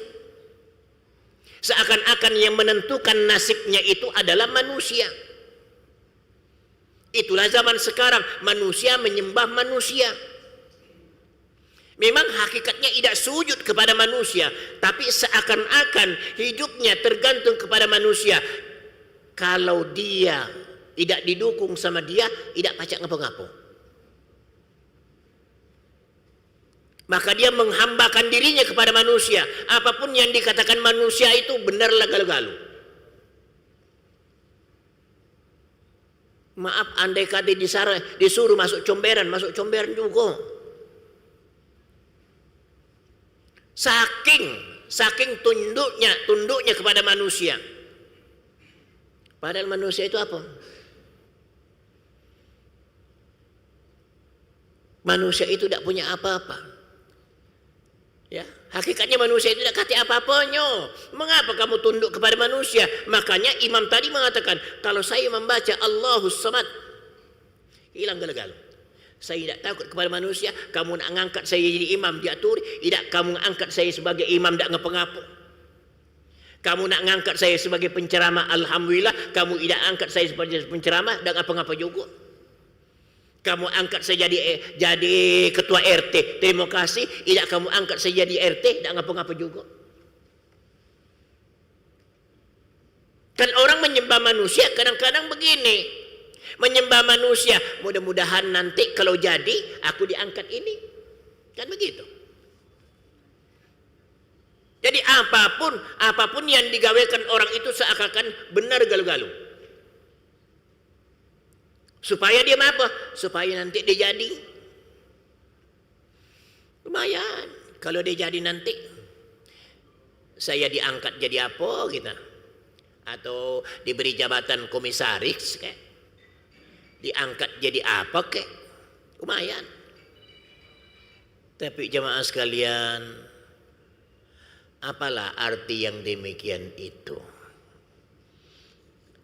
Speaker 4: Seakan-akan yang menentukan nasibnya itu adalah manusia. Itulah zaman sekarang, manusia menyembah manusia. Memang hakikatnya tidak sujud kepada manusia, tapi seakan-akan hidupnya tergantung kepada manusia. Kalau dia tidak didukung sama dia, tidak pacak ngapo-ngapo. Maka dia menghambakan dirinya kepada manusia. Apapun yang dikatakan manusia itu benarlah galu-galu. Maaf, andai kata disuruh masuk comberan juga. Saking tunduknya kepada manusia. Padahal manusia itu apa? Manusia itu tidak punya apa-apa. Ya, hakikatnya manusia itu tidak kata apa-apanya. Mengapa kamu tunduk kepada manusia? Makanya imam tadi mengatakan, kalau saya membaca Allahus Samad, hilang galau-galau. Saya tidak takut kepada manusia. Kamu nak angkat saya jadi imam diatur, tidak kamu angkat saya sebagai imam tak ngapa-ngapa. Kamu nak angkat saya sebagai penceramah, alhamdulillah. Kamu tidak angkat saya sebagai penceramah tak ngapa-ngapa juga. Kamu angkat saya jadi ketua RT, terima kasih. Tidak kamu angkat saya jadi RT tak ngapa-ngapa juga. Kan orang menyembah manusia kadang-kadang begini. Menyembah manusia, mudah-mudahan nanti kalau jadi aku diangkat ini, kan begitu. Jadi apapun yang digawekan orang itu seakan-akan benar galu-galu. Supaya dia apa? Supaya nanti dia jadi. Lumayan. Kalau dia jadi nanti, saya diangkat jadi apa kita? Atau diberi jabatan komisaris kayak. Diangkat jadi apa kek? Lumayan. Tapi jemaah sekalian, apalah arti yang demikian itu?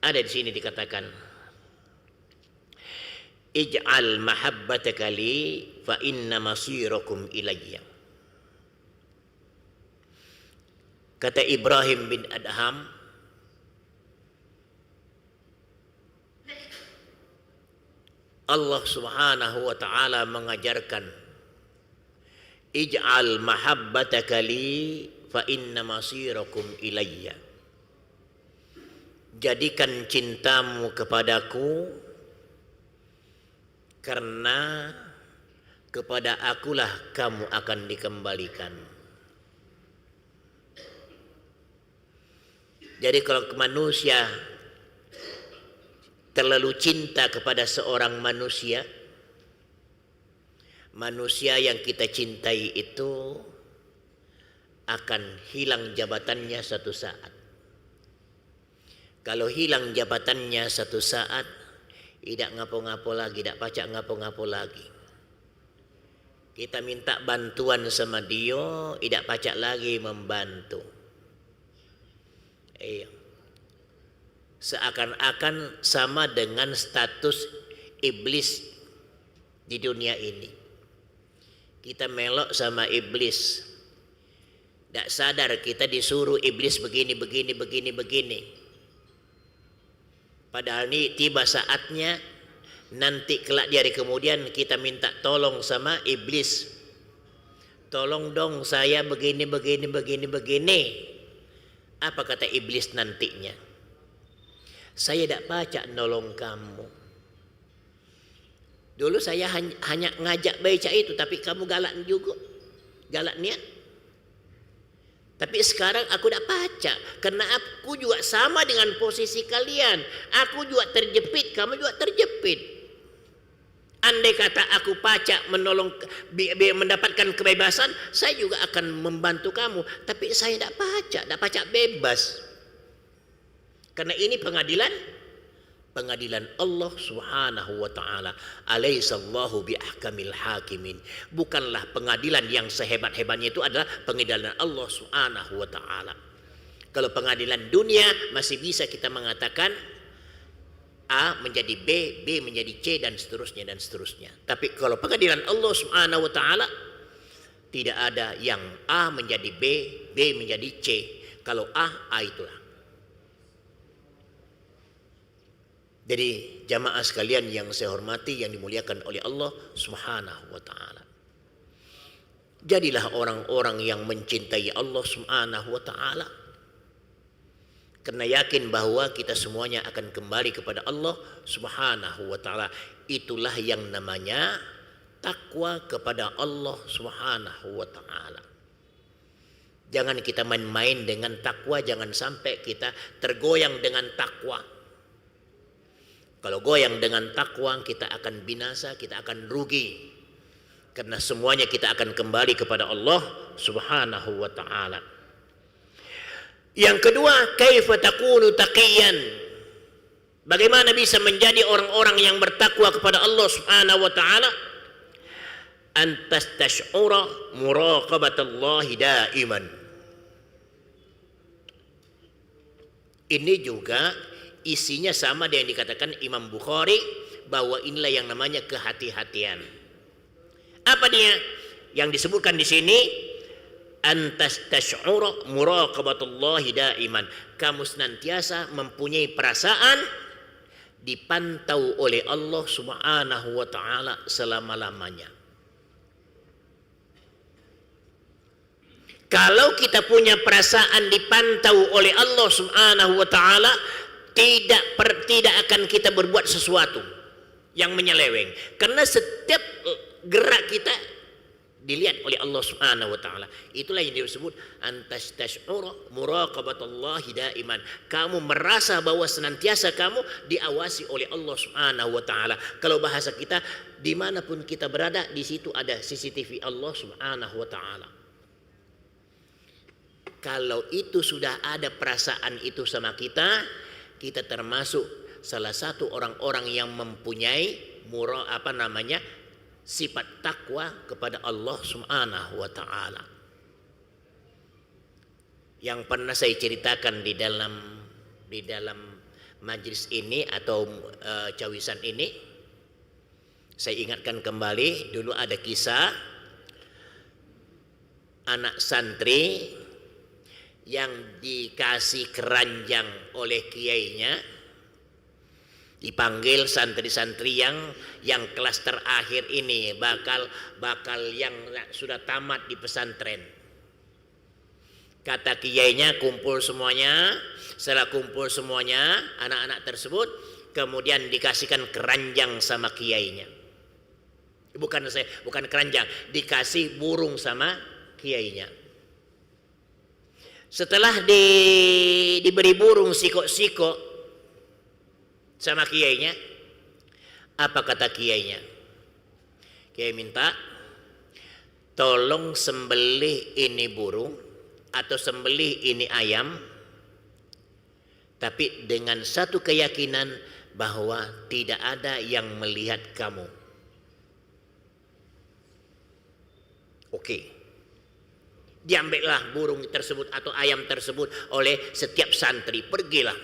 Speaker 4: Ada di sini dikatakan, ij'al mahabbataka li fa inna masirakum ilayya. Kata Ibrahim bin Adham, Allah subhanahu wa ta'ala mengajarkan, ij'al mahabbataka li fa inna masirakum ilayya. Jadikan cintamu kepadaku, karena kepada akulah kamu akan dikembalikan. Jadi kalau manusia terlalu cinta kepada seorang manusia, manusia yang kita cintai itu akan hilang jabatannya satu saat. Kalau hilang jabatannya satu saat, tidak ngapo-ngapo lagi, tidak pacak ngapo-ngapo lagi. Kita minta bantuan sama dia, tidak pacak lagi membantu. Iya. Seakan-akan sama dengan status iblis di dunia ini. Kita melok sama iblis. Tidak sadar kita disuruh iblis begini. Padahal ini tiba saatnya, nanti kelak di hari kemudian kita minta tolong sama iblis. Tolong dong saya begini. Apa kata iblis nantinya? Saya tidak pacak nolong kamu. Dulu saya hanya ngajak baca itu, tapi kamu galak juga. Galak niat. Tapi sekarang aku tidak pacak, karena aku juga sama dengan posisi kalian. Aku juga terjepit, kamu juga terjepit. Andai kata aku pacak menolong, mendapatkan kebebasan, saya juga akan membantu kamu. Tapi saya tidak pacak bebas. Karena ini pengadilan Allah subhanahu wa ta'ala. Alaihissallahu biahkamil hakimin. Bukanlah pengadilan yang sehebat-hebatnya, itu adalah pengadilan Allah subhanahu wa ta'ala. Kalau pengadilan dunia masih bisa kita mengatakan A menjadi B, B menjadi C, dan seterusnya. Tapi kalau pengadilan Allah subhanahu wa ta'ala, tidak ada yang A menjadi B, B menjadi C. Kalau A itulah. Jadi jamaah sekalian yang saya hormati, yang dimuliakan oleh Allah subhanahu wa ta'ala, jadilah orang-orang yang mencintai Allah subhanahu wa ta'ala, karena yakin bahwa kita semuanya akan kembali kepada Allah subhanahu wa ta'ala. Itulah yang namanya takwa kepada Allah subhanahu wa ta'ala. Jangan kita main-main dengan takwa, jangan sampai kita tergoyang dengan takwa. Kalau goyang dengan takwa, kita akan binasa, kita akan rugi. Karena semuanya kita akan kembali kepada Allah subhanahu wa ta'ala. Yang kedua, kaifa takunu taqiyan. Bagaimana bisa menjadi orang-orang yang bertakwa kepada Allah subhanahu wa ta'ala? Antas tash'ura muraqabatallahi daiman. Ini juga isinya sama dengan yang dikatakan Imam Bukhari, bahwa inilah yang namanya kehati-hatian. Apa dia yang disebutkan di sini? Antas tash'ura muraqabatullahi daiman. Kamu senantiasa mempunyai perasaan dipantau oleh Allah subhanahu wa ta'ala selama-lamanya. Kalau kita punya perasaan dipantau oleh Allah subhanahu wa ta'ala, tidak akan kita berbuat sesuatu yang menyeleweng. Karena setiap gerak kita dilihat oleh Allah Subhanahu wa taala. Itulah yang disebut antastash'ura muraqabatallahi daiman. Kamu merasa bahwa senantiasa kamu diawasi oleh Allah Subhanahu wa taala. Kalau bahasa kita, dimanapun kita berada, di situ ada CCTV Allah Subhanahu wa taala. Kalau itu sudah ada perasaan itu sama kita, kita termasuk salah satu orang-orang yang mempunyai sifat takwa kepada Allah Subhanahu wa taala. Yang pernah saya ceritakan di dalam majlis ini atau cawisan ini, saya ingatkan kembali, dulu ada kisah anak santri yang dikasih keranjang oleh kiainya, dipanggil santri-santri yang kelas terakhir ini, bakal yang sudah tamat di pesantren. Kata kiainya, kumpul semuanya. Setelah kumpul semuanya, anak-anak tersebut kemudian dikasihkan keranjang sama kiainya. Bukan keranjang, dikasih burung sama kiainya. Setelah diberi burung siko-siko sama kiainya, apa kata kiainya? Kiai minta, tolong sembelih ini burung atau sembelih ini ayam, tapi dengan satu keyakinan bahwa tidak ada yang melihat kamu. Oke. Diambillah burung tersebut atau ayam tersebut oleh setiap santri, pergilah.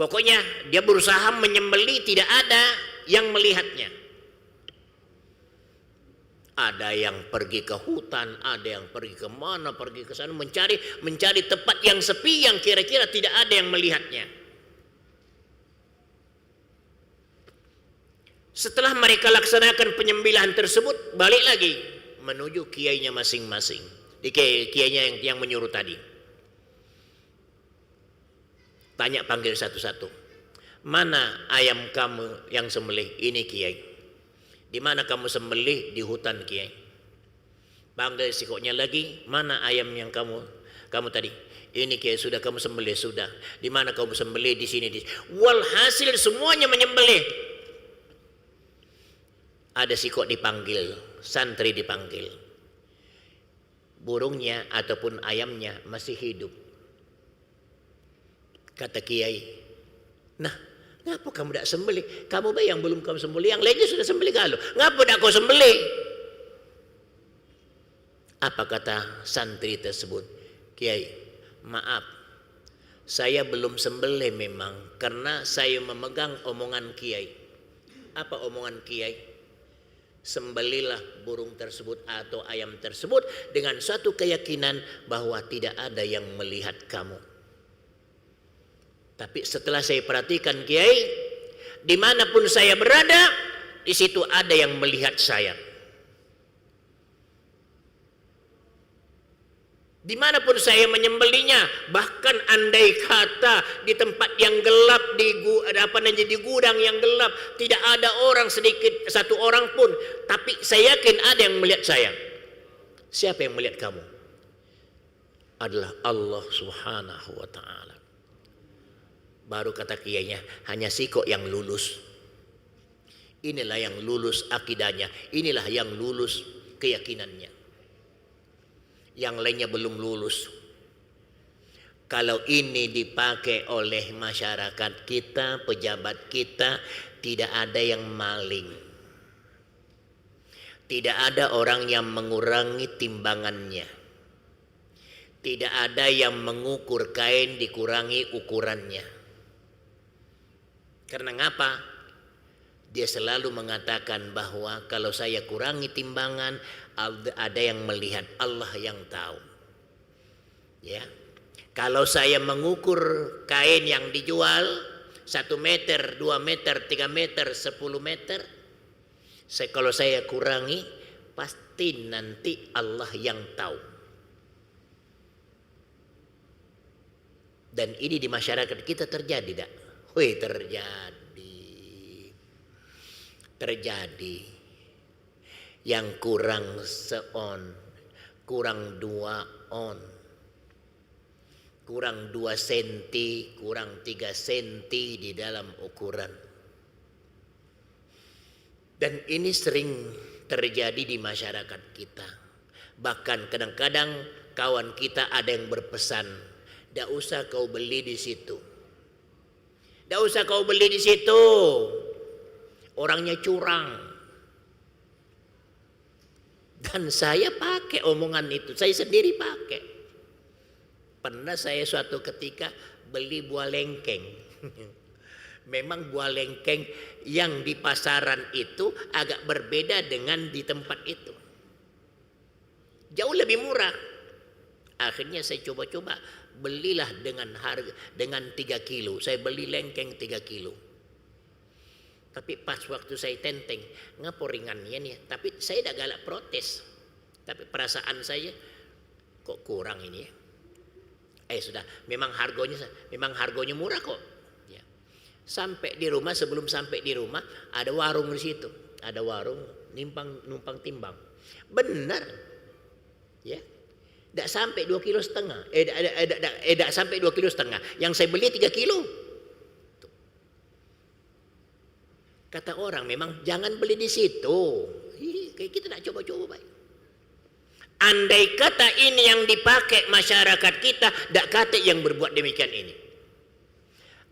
Speaker 4: Pokoknya dia berusaha menyembelih, tidak ada yang melihatnya. Ada yang pergi ke hutan, ada yang pergi ke mana, pergi ke sana, mencari tempat yang sepi yang kira-kira tidak ada yang melihatnya. Setelah mereka laksanakan penyembelihan tersebut, balik lagi menuju kiainya masing-masing. Kiainya yang menyuruh tadi. Tanya, panggil satu-satu. Mana ayam kamu yang sembelih? Ini kiai. Di mana kamu sembelih? Di hutan kiai. Panggil sikoknya lagi. Mana ayam yang kamu tadi? Ini kiai, sudah kamu sembelih, sudah. Di mana kamu sembelih? Di sini. Walhasil semuanya menyembelih. Ada sikok dipanggil, santri dipanggil. Burungnya ataupun ayamnya masih hidup. Kata kiai, nah, ngapa kamu tidak sembelih? Kamu yang belum kamu sembelih, yang lainnya sudah sembelih kalau. Ngapa tidak kau sembelih? Apa kata santri tersebut? Kiai, maaf, saya belum sembelih memang, karena saya memegang omongan kiai. Apa omongan kiai? Sembelilah burung tersebut atau ayam tersebut dengan suatu keyakinan bahwa tidak ada yang melihat kamu. Tapi setelah saya perhatikan kiai, dimanapun saya berada, di situ ada yang melihat saya. Dimanapun saya menyembelihnya, bahkan andai kata di tempat yang gelap, di gudang yang gelap, tidak ada orang sedikit, satu orang pun, tapi saya yakin ada yang melihat saya. Siapa yang melihat kamu? Adalah Allah Subhanahu wa taala. Baru kata kiainya, hanya sikok yang lulus. Inilah yang lulus akidahnya, inilah yang lulus keyakinannya. Yang lainnya belum lulus. Kalau ini dipakai oleh masyarakat kita, pejabat kita, tidak ada yang maling. Tidak ada orang yang mengurangi timbangannya. Tidak ada yang mengukur kain dikurangi ukurannya. Karena ngapa? Dia selalu mengatakan bahwa kalau saya kurangi timbangan, ada yang melihat, Allah yang tahu. Ya. Kalau saya mengukur kain yang dijual 1 meter, 2 meter, 3 meter, 10 meter, kalau saya kurangi, pasti nanti Allah yang tahu. Dan ini di masyarakat kita terjadi, tak? Wih, terjadi. yang kurang se-on, kurang 2 on, kurang 2 senti, kurang 3 senti di dalam ukuran. Dan ini sering terjadi di masyarakat kita. Bahkan kadang-kadang kawan kita ada yang berpesan, "Tidak usah kau beli di situ. Tidak usah kau beli di situ. Orangnya curang." Dan saya pakai omongan itu, saya sendiri pakai. Pernah saya suatu ketika beli buah lengkeng. Memang buah lengkeng yang di pasaran itu agak berbeda dengan di tempat itu. Jauh lebih murah. Akhirnya saya coba-coba belilah dengan harga dengan 3 kilo. Saya beli lengkeng 3 kilo. Tapi pas waktu saya tenteng, ngapa ringannya nih? Tapi saya dah galak protes. Tapi perasaan saya kok kurang ini ya. Sudah, memang harganya murah kok. Ya. Sampai di rumah, sebelum sampai di rumah ada warung di situ. Ada warung numpang timbang. Benar. Ya. Tidak sampai 2,5 kilo. Tidak sampai 2,5 kilo. Yang saya beli 3 kilo. Kata orang memang jangan beli di situ. Kayak kita nak coba-coba baik. Andai kata ini yang dipakai masyarakat kita, dak kata yang berbuat demikian ini.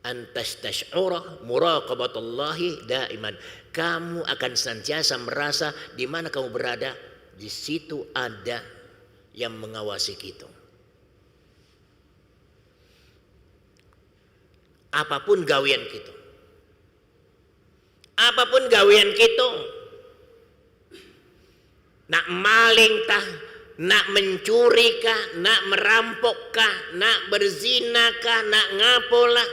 Speaker 4: Antas tash'ura muraqabatullahi daiman. Kamu akan senantiasa merasa di mana kamu berada, di situ ada yang mengawasi kita. Apapun gawean kita. Apapun gawean kita. Nak maling tah, nak mencuri kah, nak merampok kah, nak berzina kah, nak ngapolah.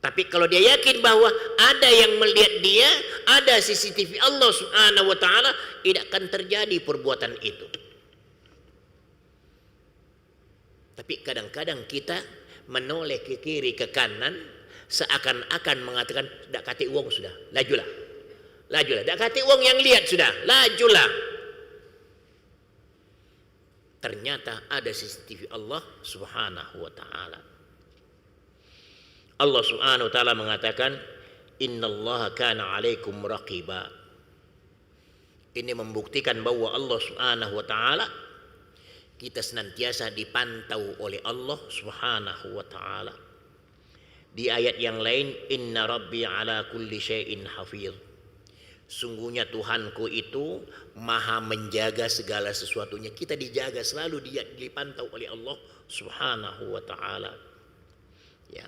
Speaker 4: Tapi kalau dia yakin bahwa ada yang melihat dia, ada CCTV Allah Subhanahu wa taala, tidak akan terjadi perbuatan itu. Tapi kadang-kadang kita menoleh ke kiri ke kanan seakan-akan mengatakan dak kate uang sudah, lajulah. Lajulah, dak kate uang yang lihat sudah, lajulah. Ternyata ada CCTV Allah Subhanahu wa taala. Allah Subhanahu wa taala mengatakan, "Innallaha kana 'alaikum raqiba." Ini membuktikan bahwa Allah Subhanahu wa taala kita senantiasa dipantau oleh Allah Subhanahu wa taala. Di ayat yang lain, "Inna rabbi 'ala kulli syai'in hafiz." Sungguhnya Tuhanku itu maha menjaga segala sesuatunya. Kita dijaga selalu, dia dipantau oleh Allah Subhanahu wa taala. Ya.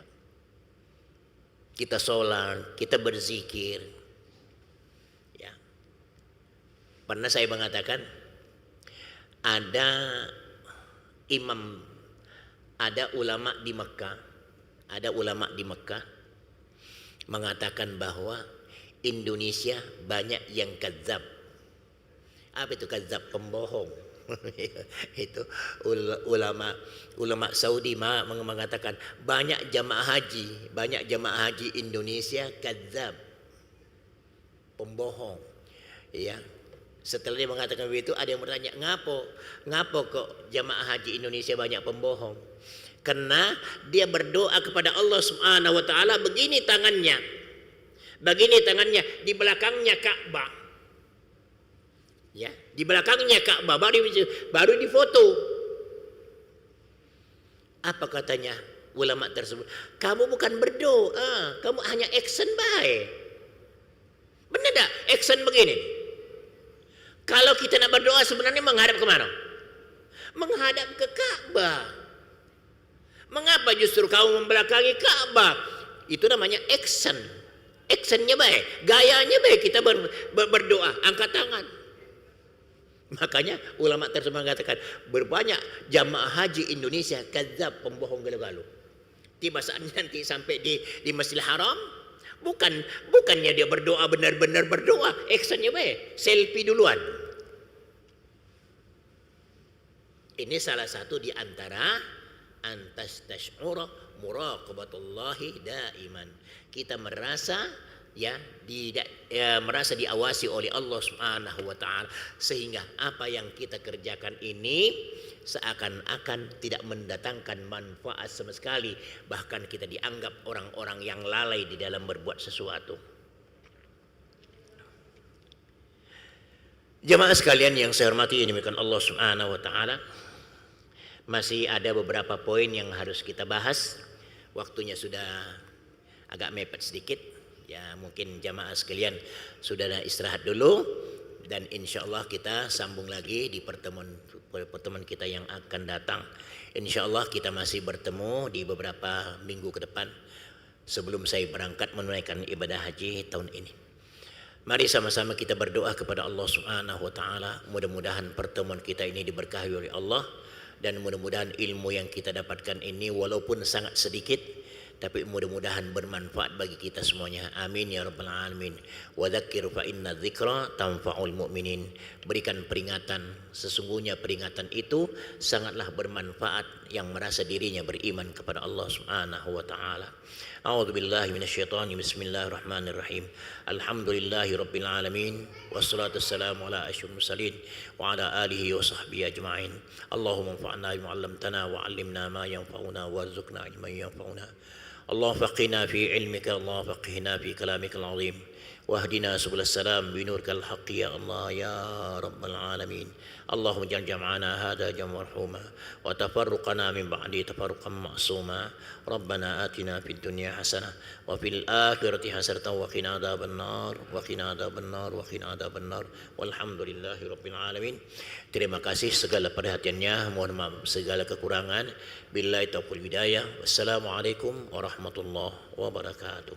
Speaker 4: Kita sholat, kita berzikir. Ya. Pernah saya mengatakan ada imam, ada ulama di Mekah mengatakan bahwa Indonesia banyak yang kadzab. Apa itu kadzab? Pembohong. Itu ulama Saudi mengatakan banyak jamaah haji Indonesia kadzab, pembohong. Ya. Setelah dia mengatakan begitu, ada yang bertanya, ngapo kok jamaah haji Indonesia banyak pembohong? Karena dia berdoa kepada Allah Subhanahu wa taala, begini tangannya, di belakangnya Ka'bah. Ya, di belakangnya Ka'bah baru difoto. Apa katanya ulama tersebut? Kamu bukan berdoa, kamu hanya action baik. Benar tak? Action begini. Kalau kita nak berdoa sebenarnya menghadap ke mana? Menghadap ke Ka'bah. Mengapa justru kamu membelakangi Ka'bah? Itu namanya action. Actionnya baik, gayanya baik, kita berdoa, angkat tangan. Makanya ulama tersebut mengatakan berbanyak jamaah haji Indonesia kadzab, pembohong galau-galau. Tiba saat nanti sampai di Masjidil Haram, bukannya dia berdoa benar-benar berdoa, actionnya baik, selfie duluan. Ini salah satu di antara antas tash'ura muraqabatullahi daiman. Kita merasa ya, merasa diawasi oleh Allah Subhanahu wa taala, sehingga apa yang kita kerjakan ini seakan-akan tidak mendatangkan manfaat sama sekali, bahkan kita dianggap orang-orang yang lalai di dalam berbuat sesuatu. Jamaah sekalian yang saya hormati, ini demikian Allah Subhanahu wa taala. Masih ada beberapa poin yang harus kita bahas. Waktunya sudah agak mepet sedikit. Ya, mungkin jamaah sekalian sudah istirahat dulu, dan insya Allah kita sambung lagi di pertemuan kita yang akan datang. Insya Allah kita masih bertemu di beberapa minggu ke depan sebelum saya berangkat menunaikan ibadah haji tahun ini. Mari sama-sama kita berdoa kepada Allah Subhanahu wa taala, mudah-mudahan pertemuan kita ini diberkahi oleh Allah, dan mudah-mudahan ilmu yang kita dapatkan ini walaupun sangat sedikit tapi mudah-mudahan bermanfaat bagi kita semuanya. Amin ya rabbal alamin. Wa dzakir fa inna dzikra tanfa'ul mu'minin. Berikan peringatan, sesungguhnya peringatan itu sangatlah bermanfaat yang merasa dirinya beriman kepada Allah Subhanahu wa taala. A'udzu billahi minasyaitonir bismillahirrahmanirrahim. Alhamdulillahi rabbil alamin wassalatu wassalamu ala asyrofil mursalin wa ala alihi wa sahbihi ajma'in. Allahumma anfa'na bima 'allamtana wa 'allimna ma yanfa'una warzuqna ilman yanfa'una. Allah faqihna fi ilmika, Allah faqihna fi kalamika al-azim, wahdina subul salam binurkal haqqi ya Allah ya rabbal alamin. Allahumma ja'al jam'ana hadha jam'an marhuma wa tafarruqana min ba'di tafarruqan ma'suma. Rabbana atina fid dunya hasanah wa fil akhirati hasanah wa qina adzabannar wa qina adzabannar wa qina adzabannar. Walhamdulillahi rabbil alamin. Terima kasih segala perhatiannya, mohon maaf segala kekurangan. Billahi taufiq hidayah. Wassalamualaikum warahmatullahi wabarakatuh.